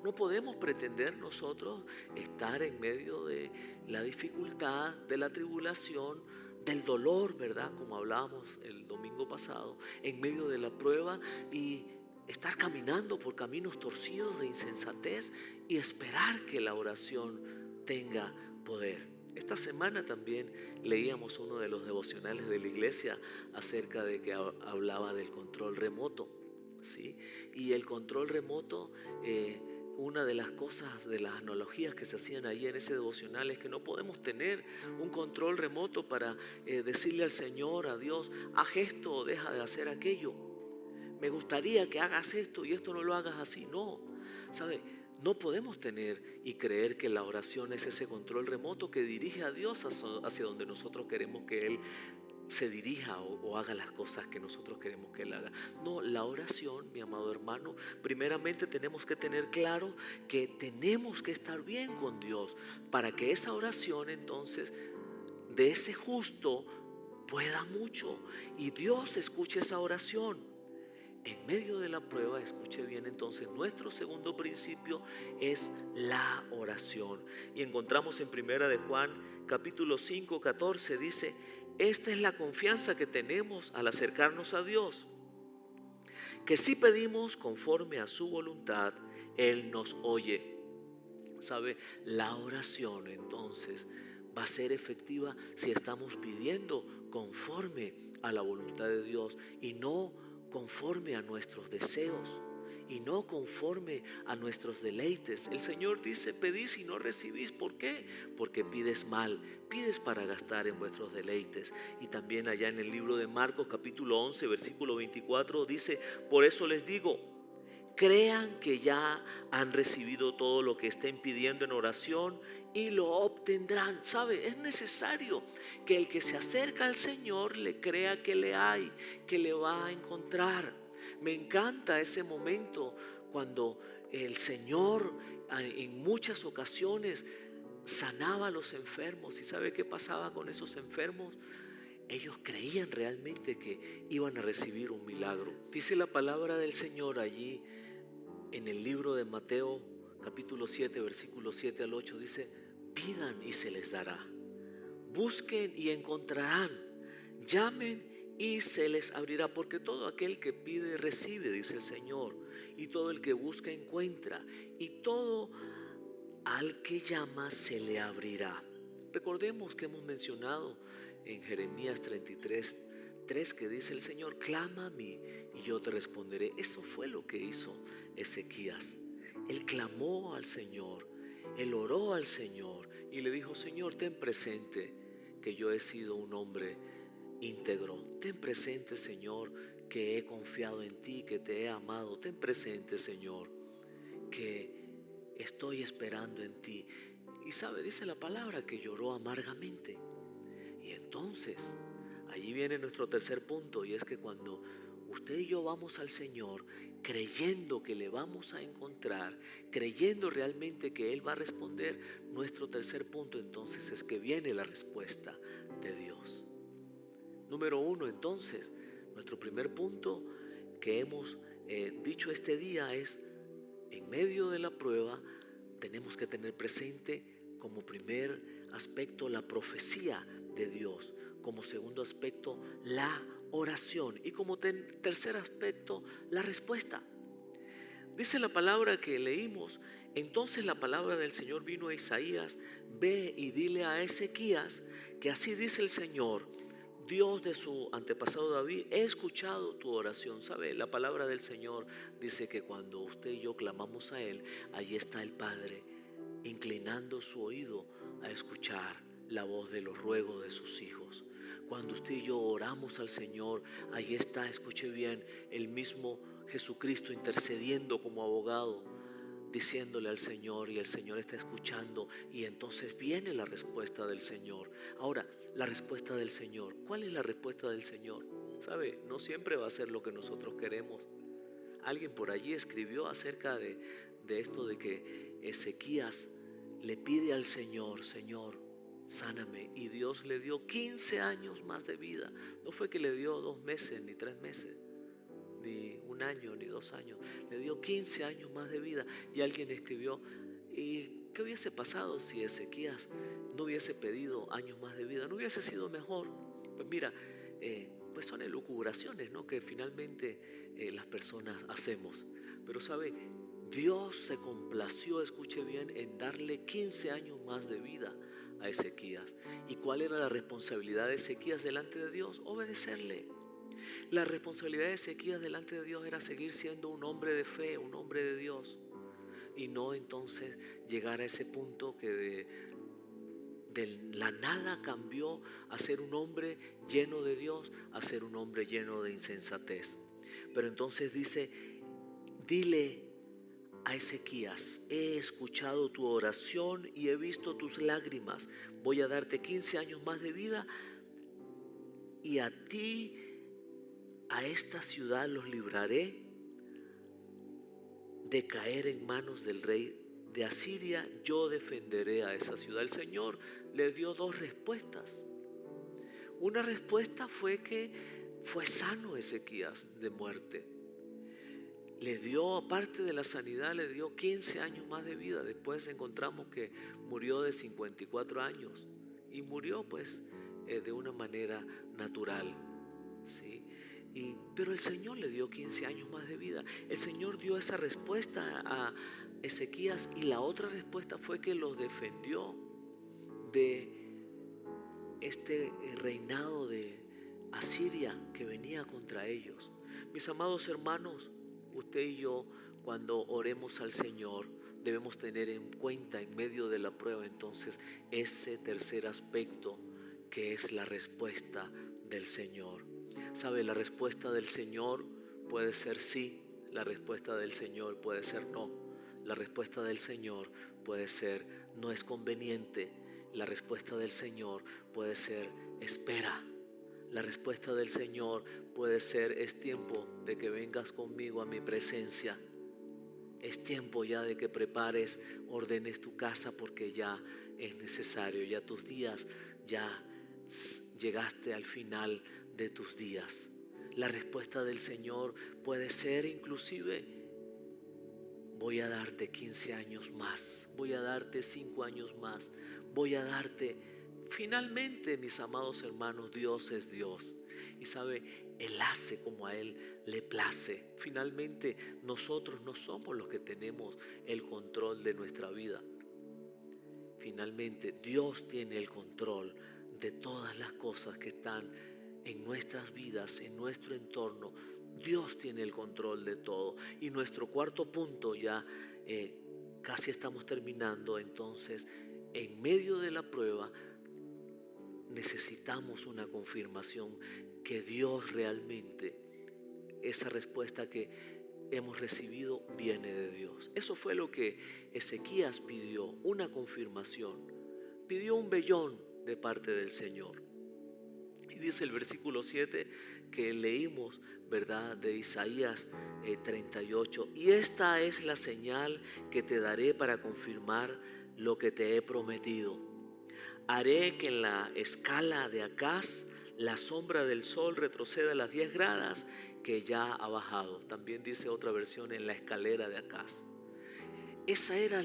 No podemos pretender nosotros estar en medio de la dificultad, de la tribulación, del dolor, ¿verdad? Como hablábamos el domingo pasado, en medio de la prueba y estar caminando por caminos torcidos de insensatez y esperar que la oración tenga poder. Esta semana también leíamos uno de los devocionales de la iglesia acerca de que hablaba del control remoto, ¿sí? Y el control remoto, una de las cosas, de las analogías que se hacían ahí en ese devocional es que no podemos tener un control remoto para decirle al Señor, a Dios, haz esto o deja de hacer aquello. Me gustaría que hagas esto y esto no lo hagas así. No, ¿sabe? No podemos tener y creer que la oración es ese control remoto que dirige a Dios hacia donde nosotros queremos que Él se dirija o haga las cosas que nosotros queremos que Él haga. No, la oración, mi amado hermano, primeramente tenemos que tener claro que tenemos que estar bien con Dios para que esa oración entonces de ese justo pueda mucho y Dios escuche esa oración. En medio de la prueba, escuche bien entonces, nuestro segundo principio es la oración. Y encontramos en Primera de Juan, capítulo 5, 14, dice, esta es la confianza que tenemos al acercarnos a Dios, que si pedimos conforme a su voluntad, Él nos oye. ¿Sabe? La oración entonces va a ser efectiva si estamos pidiendo conforme a la voluntad de Dios y no conforme a nuestros deseos y no conforme a nuestros deleites. El Señor dice, pedís y no recibís. ¿Por qué? Porque pides mal, pides para gastar en vuestros deleites. Y también allá en el libro de Marcos capítulo 11 versículo 24 dice, por eso les digo, crean que ya han recibido todo lo que estén pidiendo en oración y lo obtendrán. ¿Sabe? Es necesario que el que se acerca al Señor le crea que le hay, que le va a encontrar. Me encanta ese momento cuando el Señor en muchas ocasiones sanaba a los enfermos. ¿Y sabe qué pasaba con esos enfermos? Ellos creían realmente que iban a recibir un milagro. Dice la palabra del Señor allí en el libro de Mateo capítulo 7 versículos 7 al 8 dice, pidan y se les dará, busquen y encontrarán, llamen y se les abrirá, porque todo aquel que pide recibe, dice el Señor, y todo el que busca encuentra, y todo al que llama se le abrirá. Recordemos que hemos mencionado en Jeremías 33:3 que dice el Señor, clama a mí y yo te responderé. Eso fue lo que hizo Ezequías. Él clamó al Señor, él oró al Señor y le dijo, Señor, ten presente que yo he sido un hombre íntegro. Ten presente, Señor, que he confiado en ti, que te he amado. Ten presente, Señor, que estoy esperando en ti. Y sabe, dice la palabra que lloró amargamente. Y entonces, allí viene nuestro tercer punto, y es que cuando usted y yo vamos al Señor creyendo que le vamos a encontrar, creyendo realmente que Él va a responder, nuestro tercer punto entonces es que viene la respuesta de Dios. Número 1, entonces, nuestro primer punto que hemos dicho este día es en medio de la prueba tenemos que tener presente como primer aspecto la profecía de Dios, como segundo aspecto la oración y como tercer aspecto la respuesta. Dice la palabra que leímos: entonces la palabra del Señor vino a Isaías: ve y dile a Ezequías que así dice el Señor, Dios de su antepasado David, he escuchado tu oración. ¿Sabe? La palabra del Señor dice que cuando usted y yo clamamos a Él, allí está el Padre inclinando su oído a escuchar la voz de los ruegos de sus hijos. Cuando usted y yo oramos al Señor, allí está, escuche bien, el mismo Jesucristo intercediendo como abogado, diciéndole al Señor, y el Señor está escuchando, y entonces viene la respuesta del Señor. Ahora, la respuesta del Señor. ¿Cuál es la respuesta del Señor? ¿Sabe? No siempre va a ser lo que nosotros queremos. Alguien por allí escribió acerca de esto, de que Ezequías le pide al Señor: Señor, sáname. Y Dios le dio 15 años más de vida. No fue que le dio 2 meses, ni 3 meses, ni 1 año, ni 2 años. Le dio 15 años más de vida. Y alguien escribió: ¿y qué hubiese pasado si Ezequías no hubiese pedido años más de vida? ¿No hubiese sido mejor? Pues mira, pues son elucubraciones, ¿no?, que finalmente las personas hacemos. Pero sabe, Dios se complació, escuche bien, en darle 15 años más de vida a Ezequías. ¿Y cuál era la responsabilidad de Ezequías delante de Dios? Obedecerle. La responsabilidad de Ezequías delante de Dios era seguir siendo un hombre de fe, un hombre de Dios, y no entonces llegar a ese punto que de la nada cambió a ser un hombre lleno de Dios, a ser un hombre lleno de insensatez. Pero entonces dice: dile a Ezequías, he escuchado tu oración y he visto tus lágrimas. Voy a darte 15 años más de vida, y a ti, a esta ciudad los libraré de caer en manos del rey de Asiria. Yo defenderé a esa ciudad. El Señor le dio 2 respuestas. Una respuesta fue que fue sano Ezequías de muerte. Le dio, aparte de la sanidad, le dio 15 años más de vida. Después encontramos que murió de 54 años y murió pues de una manera natural, ¿sí? Pero el Señor le dio 15 años más de vida. El Señor dio esa respuesta a Ezequías, y la otra respuesta fue que los defendió de este reinado de Asiria que venía contra ellos. Mis amados hermanos, usted y yo, cuando oremos al Señor, debemos tener en cuenta en medio de la prueba entonces ese tercer aspecto, que es la respuesta del Señor. ¿Sabe? La respuesta del Señor puede ser sí, la respuesta del Señor puede ser no, la respuesta del Señor puede ser no es conveniente, la respuesta del Señor puede ser espera, la respuesta del Señor puede ser es tiempo de que vengas conmigo a mi presencia, es tiempo ya de que prepares, ordenes tu casa, porque ya es necesario, ya tus días, ya llegaste al final de tus días. La respuesta del Señor puede ser inclusive: voy a darte 15 años más, voy a darte 5 años más, voy a darte. Finalmente, mis amados hermanos, Dios es Dios. Y sabe, Él hace como a Él le place. Finalmente, nosotros no somos los que tenemos el control de nuestra vida. Finalmente, Dios tiene el control de todas las cosas que están en nuestras vidas, en nuestro entorno. Dios tiene el control de todo. Y nuestro cuarto punto, ya casi estamos terminando. Entonces, en medio de la prueba, necesitamos una confirmación que Dios realmente, esa respuesta que hemos recibido, viene de Dios. Eso fue lo que Ezequías pidió, una confirmación. Pidió un vellón de parte del Señor. Y dice el versículo 7 que leímos, ¿verdad?, de Isaías 38. Y esta es la señal que te daré para confirmar lo que te he prometido. Haré que en la escala de Acaz la sombra del sol retroceda a las 10 gradas que ya ha bajado. También dice otra versión: en la escalera de Acaz. Esa era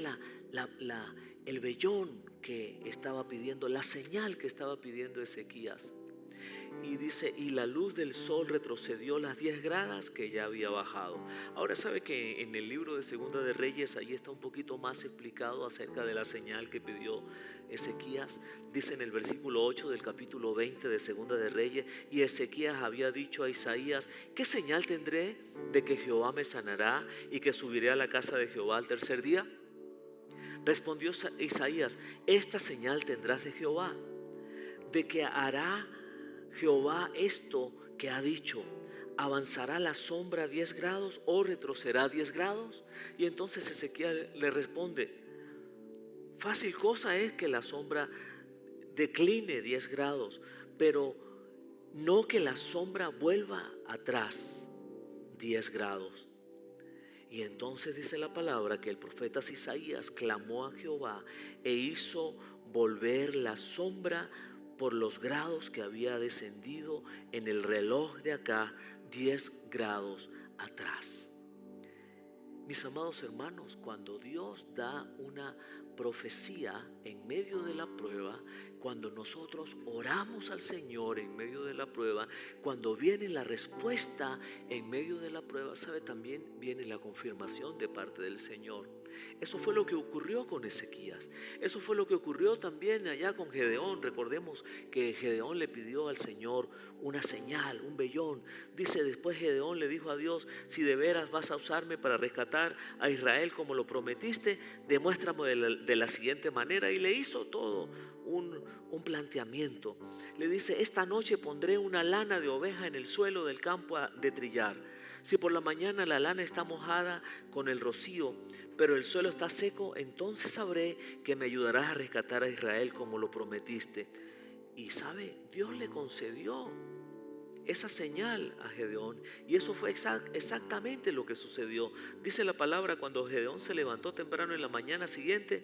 el vellón que estaba pidiendo, la señal que estaba pidiendo Ezequías. Y dice, y la luz del sol retrocedió las 10 gradas que ya había bajado. Ahora sabe que en el libro de Segunda de Reyes, ahí está un poquito más explicado acerca de la señal que pidió Ezequías. Dice en el versículo 8 del capítulo 20 de Segunda de Reyes, y Ezequías había dicho a Isaías, ¿qué señal tendré de que Jehová me sanará y que subiré a la casa de Jehová al tercer día? Respondió Isaías, esta señal tendrás de Jehová, de que hará Jehová esto que ha dicho, ¿avanzará la sombra 10 grados o retrocederá 10 grados? Y entonces Ezequiel le responde, fácil cosa es que la sombra decline 10 grados, pero no que la sombra vuelva atrás 10 grados. Y entonces dice la palabra que el profeta Isaías clamó a Jehová e hizo volver la sombra por los grados que había descendido en el reloj de acá 10 grados atrás. Mis amados hermanos, cuando Dios da una profecía en medio de la prueba, cuando nosotros oramos al Señor en medio de la prueba, cuando viene la respuesta en medio de la prueba, sabe, también viene la confirmación de parte del Señor. Eso fue lo que ocurrió con Ezequías. Eso fue lo que ocurrió también allá con Gedeón. Recordemos que Gedeón le pidió al Señor una señal, un vellón. Dice, después Gedeón le dijo a Dios, si de veras vas a usarme para rescatar a Israel como lo prometiste, demuéstrame de la siguiente manera. Y le hizo todo un planteamiento. Le dice, esta noche pondré una lana de oveja en el suelo del campo de trillar. Si por la mañana la lana está mojada con el rocío, pero el suelo está seco, entonces sabré que me ayudarás a rescatar a Israel como lo prometiste. Y sabe, Dios le concedió esa señal a Gedeón, y eso fue exactamente lo que sucedió. Dice la palabra, cuando Gedeón se levantó temprano en la mañana siguiente,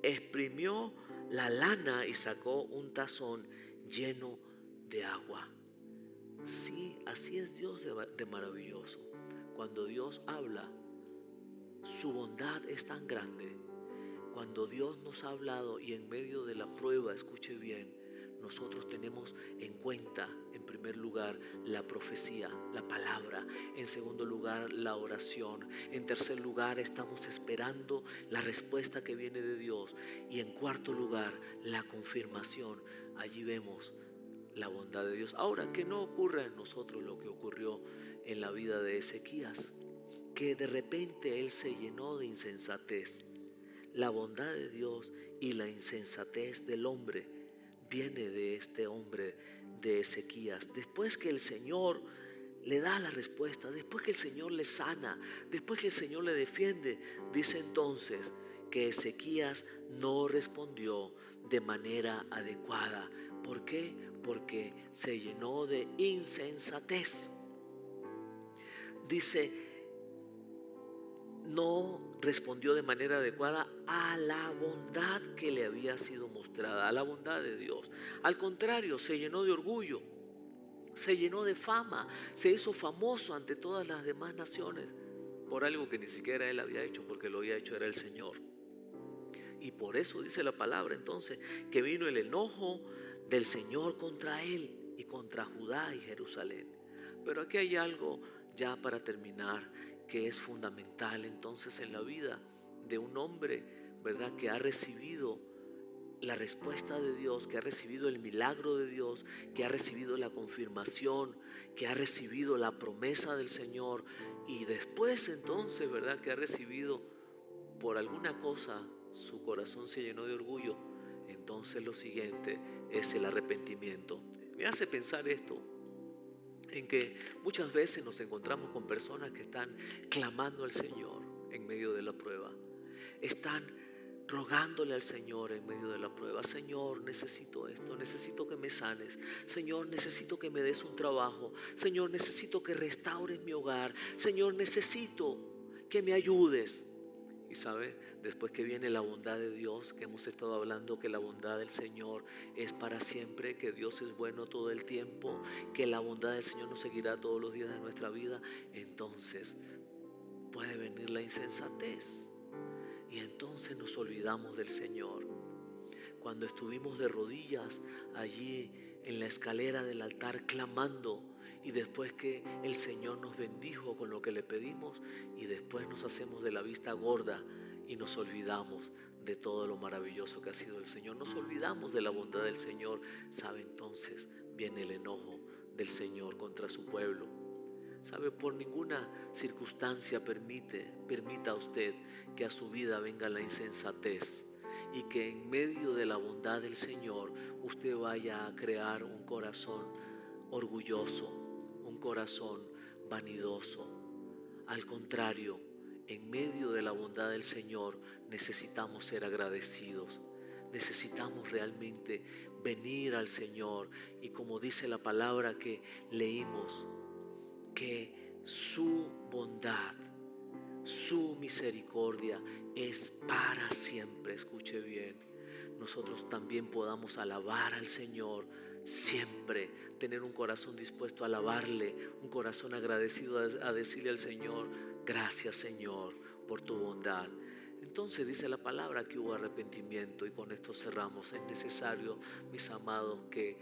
exprimió la lana y sacó un tazón lleno de agua. Sí, así es Dios de maravilloso. Cuando Dios habla, su bondad es tan grande. Cuando Dios nos ha hablado y en medio de la prueba, escuche bien, nosotros tenemos en cuenta, en primer lugar, la profecía, la palabra. En segundo lugar, la oración. En tercer lugar, estamos esperando la respuesta que viene de Dios. Y en cuarto lugar, la confirmación. Allí vemos la bondad de Dios. Ahora, que no ocurra en nosotros lo que ocurrió en la vida de Ezequías, que de repente él se llenó de insensatez. La bondad de Dios y la insensatez del hombre viene de este hombre, de Ezequías. Después que el Señor le da la respuesta, después que el Señor le sana, después que el Señor le defiende, dice entonces que Ezequías no respondió de manera adecuada. ¿Por qué? Porque se llenó de insensatez. Dice, no respondió de manera adecuada a la bondad que le había sido mostrada, a la bondad de Dios. Al contrario, se llenó de orgullo, se llenó de fama, se hizo famoso ante todas las demás naciones por algo que ni siquiera él había hecho, porque lo había hecho era el Señor. Y por eso dice la palabra entonces que vino el enojo del Señor contra él y contra Judá y Jerusalén. Pero aquí hay algo ya para terminar que es fundamental entonces en la vida de un hombre, ¿verdad?, que ha recibido la respuesta de Dios, que ha recibido el milagro de Dios, que ha recibido la confirmación, que ha recibido la promesa del Señor, y después entonces, ¿verdad?, que ha recibido por alguna cosa, su corazón se llenó de orgullo. Entonces lo siguiente es el arrepentimiento. Me hace pensar esto, en que muchas veces nos encontramos con personas que están clamando al Señor en medio de la prueba. Están rogándole al Señor en medio de la prueba. Señor, necesito esto, necesito que me sanes. Señor, necesito que me des un trabajo. Señor, necesito que restaures mi hogar. Señor, necesito que me ayudes. Y sabe, después que viene la bondad de Dios, que hemos estado hablando, que la bondad del Señor es para siempre, que Dios es bueno todo el tiempo, que la bondad del Señor nos seguirá todos los días de nuestra vida, entonces puede venir la insensatez. Y entonces nos olvidamos del Señor. Cuando estuvimos de rodillas allí en la escalera del altar clamando, y después que el Señor nos bendijo con lo que le pedimos, y después nos hacemos de la vista gorda y nos olvidamos de todo lo maravilloso que ha sido el Señor, nos olvidamos de la bondad del Señor, ¿sabe? Entonces viene el enojo del Señor contra su pueblo. ¿Sabe? Por ninguna circunstancia permita usted que a su vida venga la insensatez, y que en medio de la bondad del Señor usted vaya a crear un corazón orgulloso, un corazón vanidoso. Al contrario, en medio de la bondad del Señor necesitamos ser agradecidos. Necesitamos realmente venir al Señor, y como dice la palabra que leímos, que su bondad, su misericordia es para siempre. Escuche bien, nosotros también podamos alabar al Señor siempre, tener un corazón dispuesto a alabarle, un corazón agradecido a decirle al Señor: gracias, Señor, por tu bondad. Entonces dice la palabra que hubo arrepentimiento, y con esto cerramos. Es necesario, mis amados, que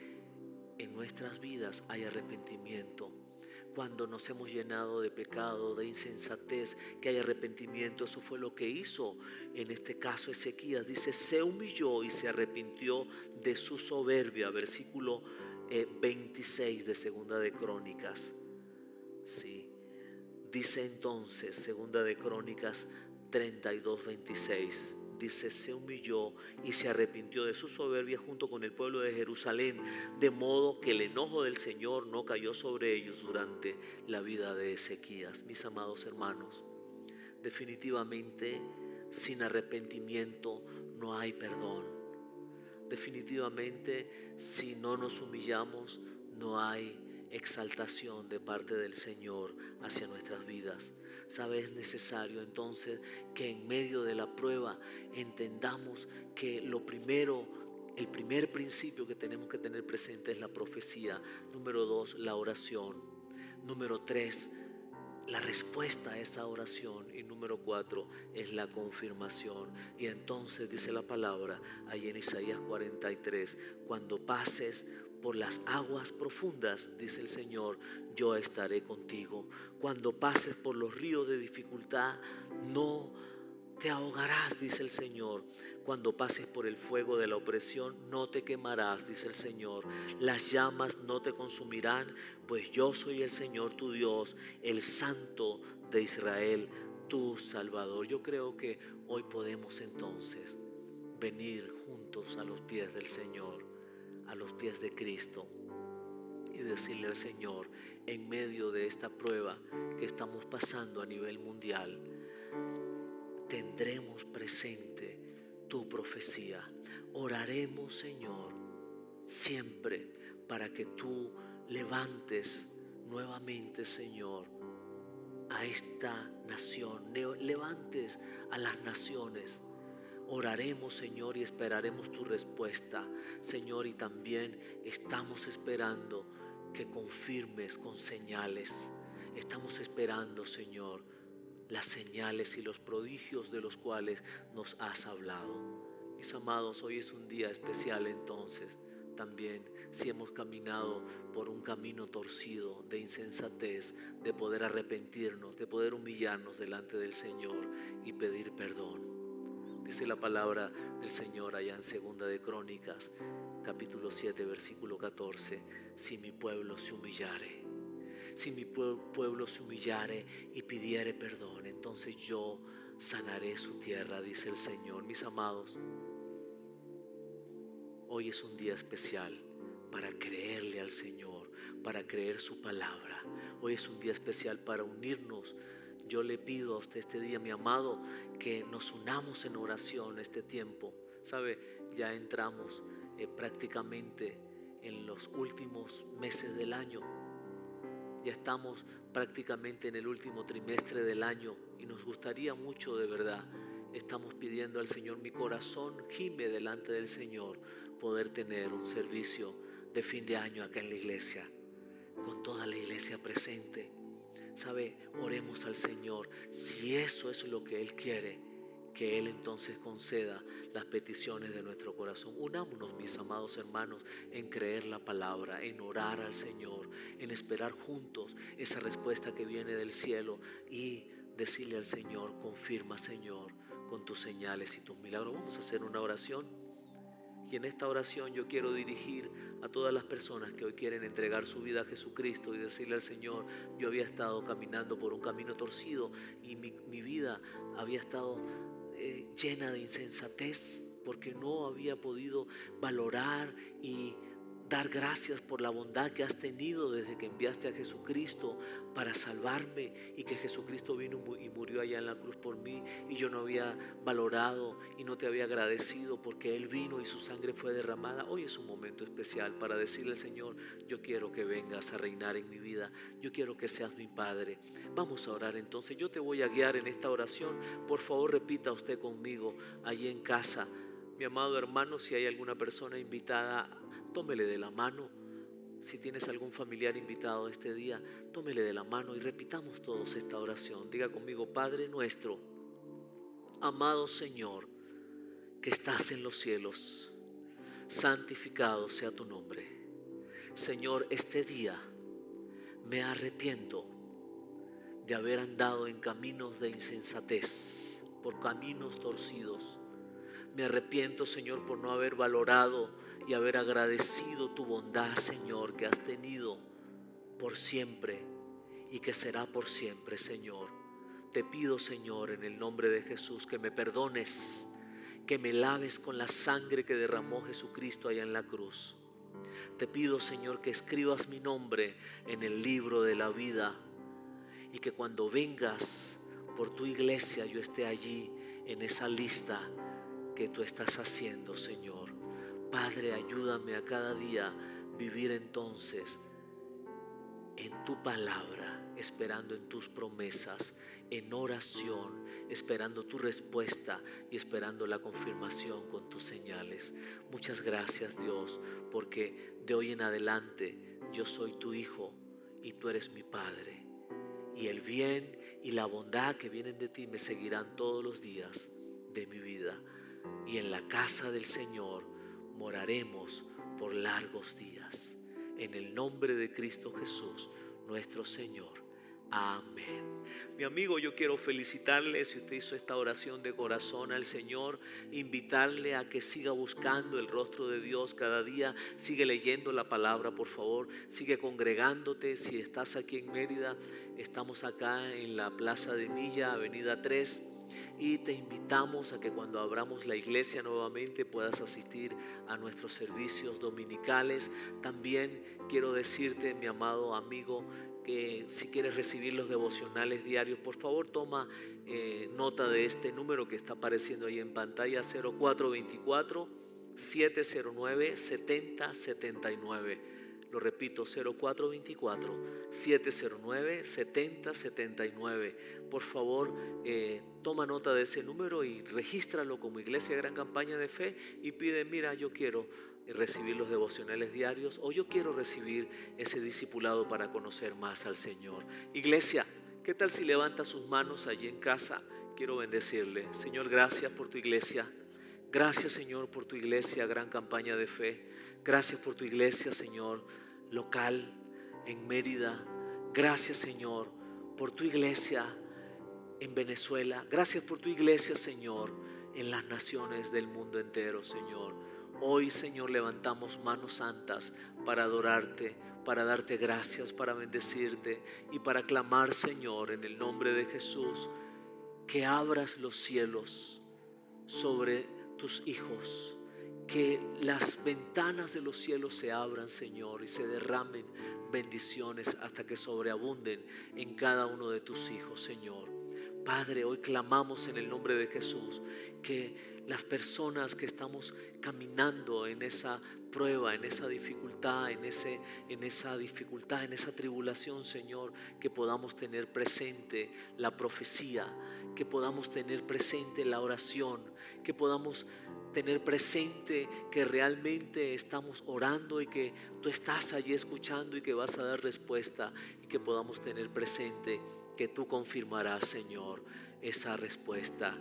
en nuestras vidas haya arrepentimiento. Cuando nos hemos llenado de pecado, de insensatez, que haya arrepentimiento. Eso fue lo que hizo en este caso Ezequías. Dice: se humilló y se arrepintió de su soberbia. Versículo 26 de Segunda de Crónicas. Sí. Dice entonces, Segunda de Crónicas 32, 26. Dice: se humilló y se arrepintió de su soberbia junto con el pueblo de Jerusalén, de modo que el enojo del Señor no cayó sobre ellos durante la vida de Ezequías. Mis amados hermanos, definitivamente sin arrepentimiento no hay perdón. Definitivamente si no nos humillamos no hay exaltación de parte del Señor hacia nuestras vidas. ¿Sabe? Es necesario entonces que en medio de la prueba entendamos que el primer principio que tenemos que tener presente es la profecía. Número 2, la oración. Número 3, la respuesta a esa oración. Y número 4 es la confirmación. Y entonces dice la palabra ahí en Isaías 43: cuando pases por las aguas profundas, dice el Señor, yo estaré contigo. Cuando pases por los ríos de dificultad, no te ahogarás, dice el Señor. Cuando pases por el fuego de la opresión, no te quemarás, dice el Señor. Las llamas no te consumirán, pues yo soy el Señor tu Dios, el Santo de Israel, tu Salvador. Yo creo que hoy podemos entonces venir juntos a los pies del Señor, a los pies de Cristo, y decirle al Señor: en medio de esta prueba que estamos pasando a nivel mundial, tendremos presente tu profecía. Oraremos, Señor, siempre para que tú levantes nuevamente, Señor, a esta nación, levantes a las naciones. Oraremos, Señor, y esperaremos tu respuesta, Señor, y también estamos esperando que confirmes con señales. Estamos esperando, Señor, las señales y los prodigios de los cuales nos has hablado. Mis amados, hoy es un día especial entonces. También si hemos caminado por un camino torcido de insensatez, de poder arrepentirnos, de poder humillarnos delante del Señor y pedir perdón. Dice la palabra del Señor allá en Segunda de Crónicas, capítulo 7, versículo 14: si mi pueblo se humillare, si mi pueblo se humillare y pidiere perdón, entonces yo sanaré su tierra, dice el Señor. Mis amados, hoy es un día especial para creerle al Señor, para creer su palabra. Hoy es un día especial para unirnos. Yo le pido a usted este día, mi amado, que nos unamos en oración este tiempo. ¿Sabe? Ya entramos prácticamente en los últimos meses del año. Ya estamos prácticamente en el último trimestre del año y nos gustaría mucho, de verdad. Estamos pidiendo al Señor, mi corazón gime delante del Señor, poder tener un servicio de fin de año acá en la iglesia, con toda la iglesia presente. ¿Sabe? Oremos al Señor. Si eso es lo que Él quiere, que Él entonces conceda las peticiones de nuestro corazón. Unámonos, mis amados hermanos, en creer la palabra, en orar al Señor, en esperar juntos esa respuesta que viene del cielo y decirle al Señor: confirma, Señor, con tus señales y tus milagros. Vamos a hacer una oración, y en esta oración yo quiero dirigir a todas las personas que hoy quieren entregar su vida a Jesucristo y decirle al Señor: yo había estado caminando por un camino torcido y mi vida había estado llena de insensatez, porque no había podido valorar y dar gracias por la bondad que has tenido desde que enviaste a Jesucristo para salvarme, y que Jesucristo vino y murió allá en la cruz por mí, y yo no había valorado y no te había agradecido porque Él vino y su sangre fue derramada. Hoy es un momento especial para decirle al Señor: yo quiero que vengas a reinar en mi vida, yo quiero que seas mi Padre. Vamos a orar entonces. Yo te voy a guiar en esta oración. Por favor, repita usted conmigo allí en casa. Mi amado hermano, si hay alguna persona invitada, tómele de la mano. Si tienes algún familiar invitado este día, tómele de la mano y repitamos todos esta oración. Diga conmigo: Padre nuestro, amado Señor, que estás en los cielos, santificado sea tu nombre. Señor, este día me arrepiento de haber andado en caminos de insensatez, por caminos torcidos. Me arrepiento, Señor, por no haber valorado y haber agradecido tu bondad, Señor, que has tenido por siempre y que será por siempre, Señor. Te pido, Señor, en el nombre de Jesús, que me perdones, que me laves con la sangre que derramó Jesucristo allá en la cruz. Te pido, Señor, que escribas mi nombre en el libro de la vida, y que cuando vengas por tu iglesia yo esté allí en esa lista que tú estás haciendo, Señor. Padre, ayúdame a cada día vivir entonces en tu palabra, esperando en tus promesas, en oración, esperando tu respuesta y esperando la confirmación con tus señales. Muchas gracias, Dios, porque de hoy en adelante yo soy tu hijo y tú eres mi Padre. Y el bien y la bondad que vienen de ti me seguirán todos los días de mi vida. Y en la casa del Señor moraremos por largos días. En el nombre de Cristo Jesús, nuestro Señor. Amén. Mi amigo, yo quiero felicitarle si usted hizo esta oración de corazón al Señor, invitarle a que siga buscando el rostro de Dios cada día, sigue leyendo la palabra, por favor, sigue congregándote. Si estás aquí en Mérida, estamos acá en la Plaza de Milla, Avenida 3, y te invitamos a que cuando abramos la iglesia nuevamente puedas asistir a nuestros servicios dominicales. También quiero decirte, mi amado amigo, que si quieres recibir los devocionales diarios, por favor toma nota de este número que está apareciendo ahí en pantalla: 0424-709-7079. Lo repito, 0424-709-7079. Por favor, toma nota de ese número y regístralo como Iglesia Gran Campaña de Fe y pide: mira, yo quiero recibir los devocionales diarios, o yo quiero recibir ese discipulado para conocer más al Señor. Iglesia, ¿qué tal si levanta sus manos allí en casa? Quiero bendecirle. Señor, gracias por tu iglesia. Gracias, Señor, por tu iglesia Gran Campaña de Fe. Gracias por tu iglesia, Señor, local en Mérida. Gracias, Señor, por tu iglesia en Venezuela. Gracias por tu iglesia, Señor, en las naciones del mundo entero, Señor. Hoy, Señor, levantamos manos santas para adorarte, para darte gracias, para bendecirte y para clamar, Señor, en el nombre de Jesús, que abras los cielos sobre tus hijos, que las ventanas de los cielos se abran, Señor, y se derramen bendiciones hasta que sobreabunden en cada uno de tus hijos, Señor. Padre, hoy clamamos en el nombre de Jesús que las personas que estamos caminando en esa prueba, en esa dificultad, en esa tribulación, Señor, que podamos tener presente la profecía, que podamos tener presente la oración, que podamos tener presente que realmente estamos orando y que tú estás allí escuchando y que vas a dar respuesta, y que podamos tener presente que tú confirmarás, Señor, esa respuesta.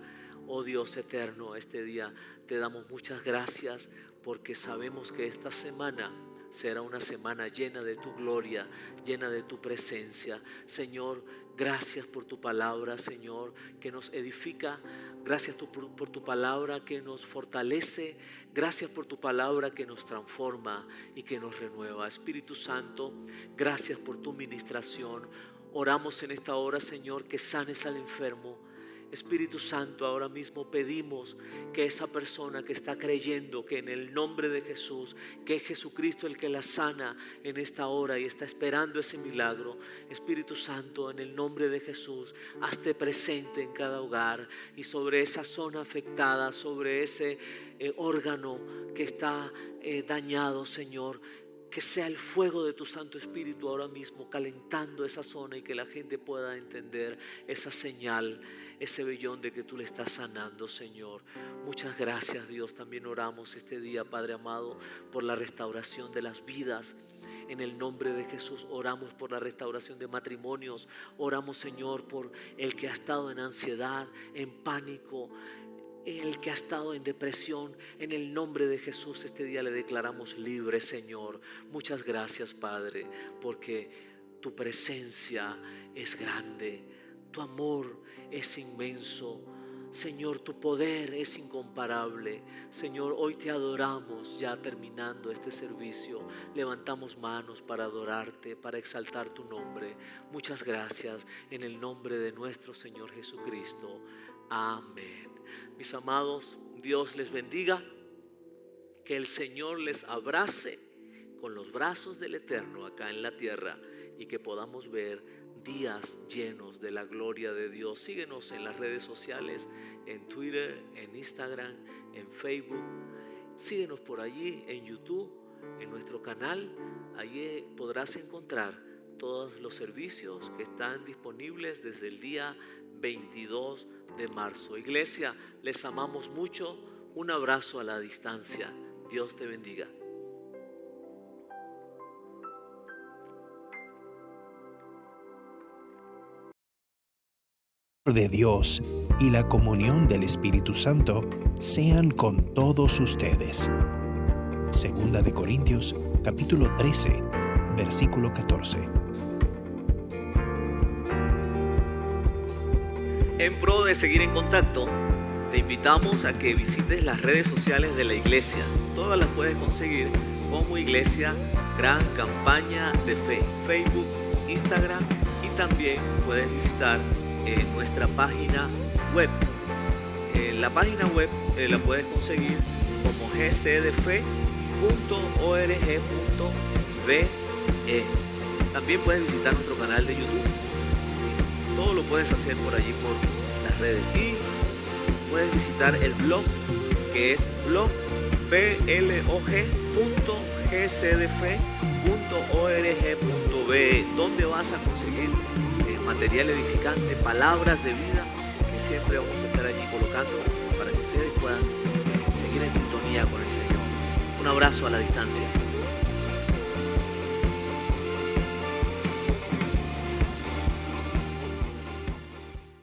Oh Dios eterno, este día te damos muchas gracias porque sabemos que esta semana será una semana llena de tu gloria, llena de tu presencia. Señor, gracias por tu palabra, Señor, que nos edifica. Gracias por tu palabra que nos fortalece. Gracias por tu palabra que nos transforma y que nos renueva. Espíritu Santo, gracias por tu ministración. Oramos en esta hora, Señor, que sanes al enfermo. Espíritu Santo, ahora mismo pedimos que esa persona que está creyendo que en el nombre de Jesús, que es Jesucristo el que la sana en esta hora y está esperando ese milagro, Espíritu Santo, en el nombre de Jesús, hazte presente en cada hogar y sobre esa zona afectada, sobre ese órgano que está dañado, Señor. Que sea el fuego de tu Santo Espíritu ahora mismo calentando esa zona y que la gente pueda entender esa señal, ese vellón de que tú le estás sanando, Señor. Muchas gracias, Dios. También oramos este día, Padre amado, por la restauración de las vidas. En el nombre de Jesús oramos por la restauración de matrimonios. Oramos, Señor, por el que ha estado en ansiedad, en pánico, el que ha estado en depresión. En el nombre de Jesús este día le declaramos libre, Señor. Muchas gracias, Padre, porque tu presencia es grande, tu amor es inmenso, Señor, tu poder es incomparable. Señor, hoy te adoramos ya terminando este servicio. Levantamos manos para adorarte, para exaltar tu nombre. Muchas gracias en el nombre de nuestro Señor Jesucristo. Amén. Mis amados, Dios les bendiga, que el Señor les abrace con los brazos del Eterno acá en la tierra y que podamos ver días llenos de la gloria de Dios. Síguenos en las redes sociales, en Twitter, en Instagram, en Facebook. Síguenos por allí en YouTube, en nuestro canal. Allí podrás encontrar todos los servicios que están disponibles desde el día 22 de marzo. Iglesia, les amamos mucho. Un abrazo a la distancia. Dios te bendiga. De Dios y la comunión del Espíritu Santo sean con todos ustedes. Segunda de Corintios, capítulo 13, versículo 14. En pro de seguir en contacto, te invitamos a que visites las redes sociales de la iglesia. Todas las puedes conseguir como Iglesia Gran Campaña de Fe, Facebook, Instagram, y también puedes visitar nuestra página web. La página web la puedes conseguir como gcdefe.org.be. También puedes visitar nuestro canal de YouTube. Todo lo puedes hacer por allí, por las redes. Y puedes visitar el blog, que es blog.gcdefe.org.be, donde vas a conseguir material edificante, palabras de vida que siempre vamos a estar allí colocando para que ustedes puedan seguir en sintonía con el Señor. Un abrazo a la distancia.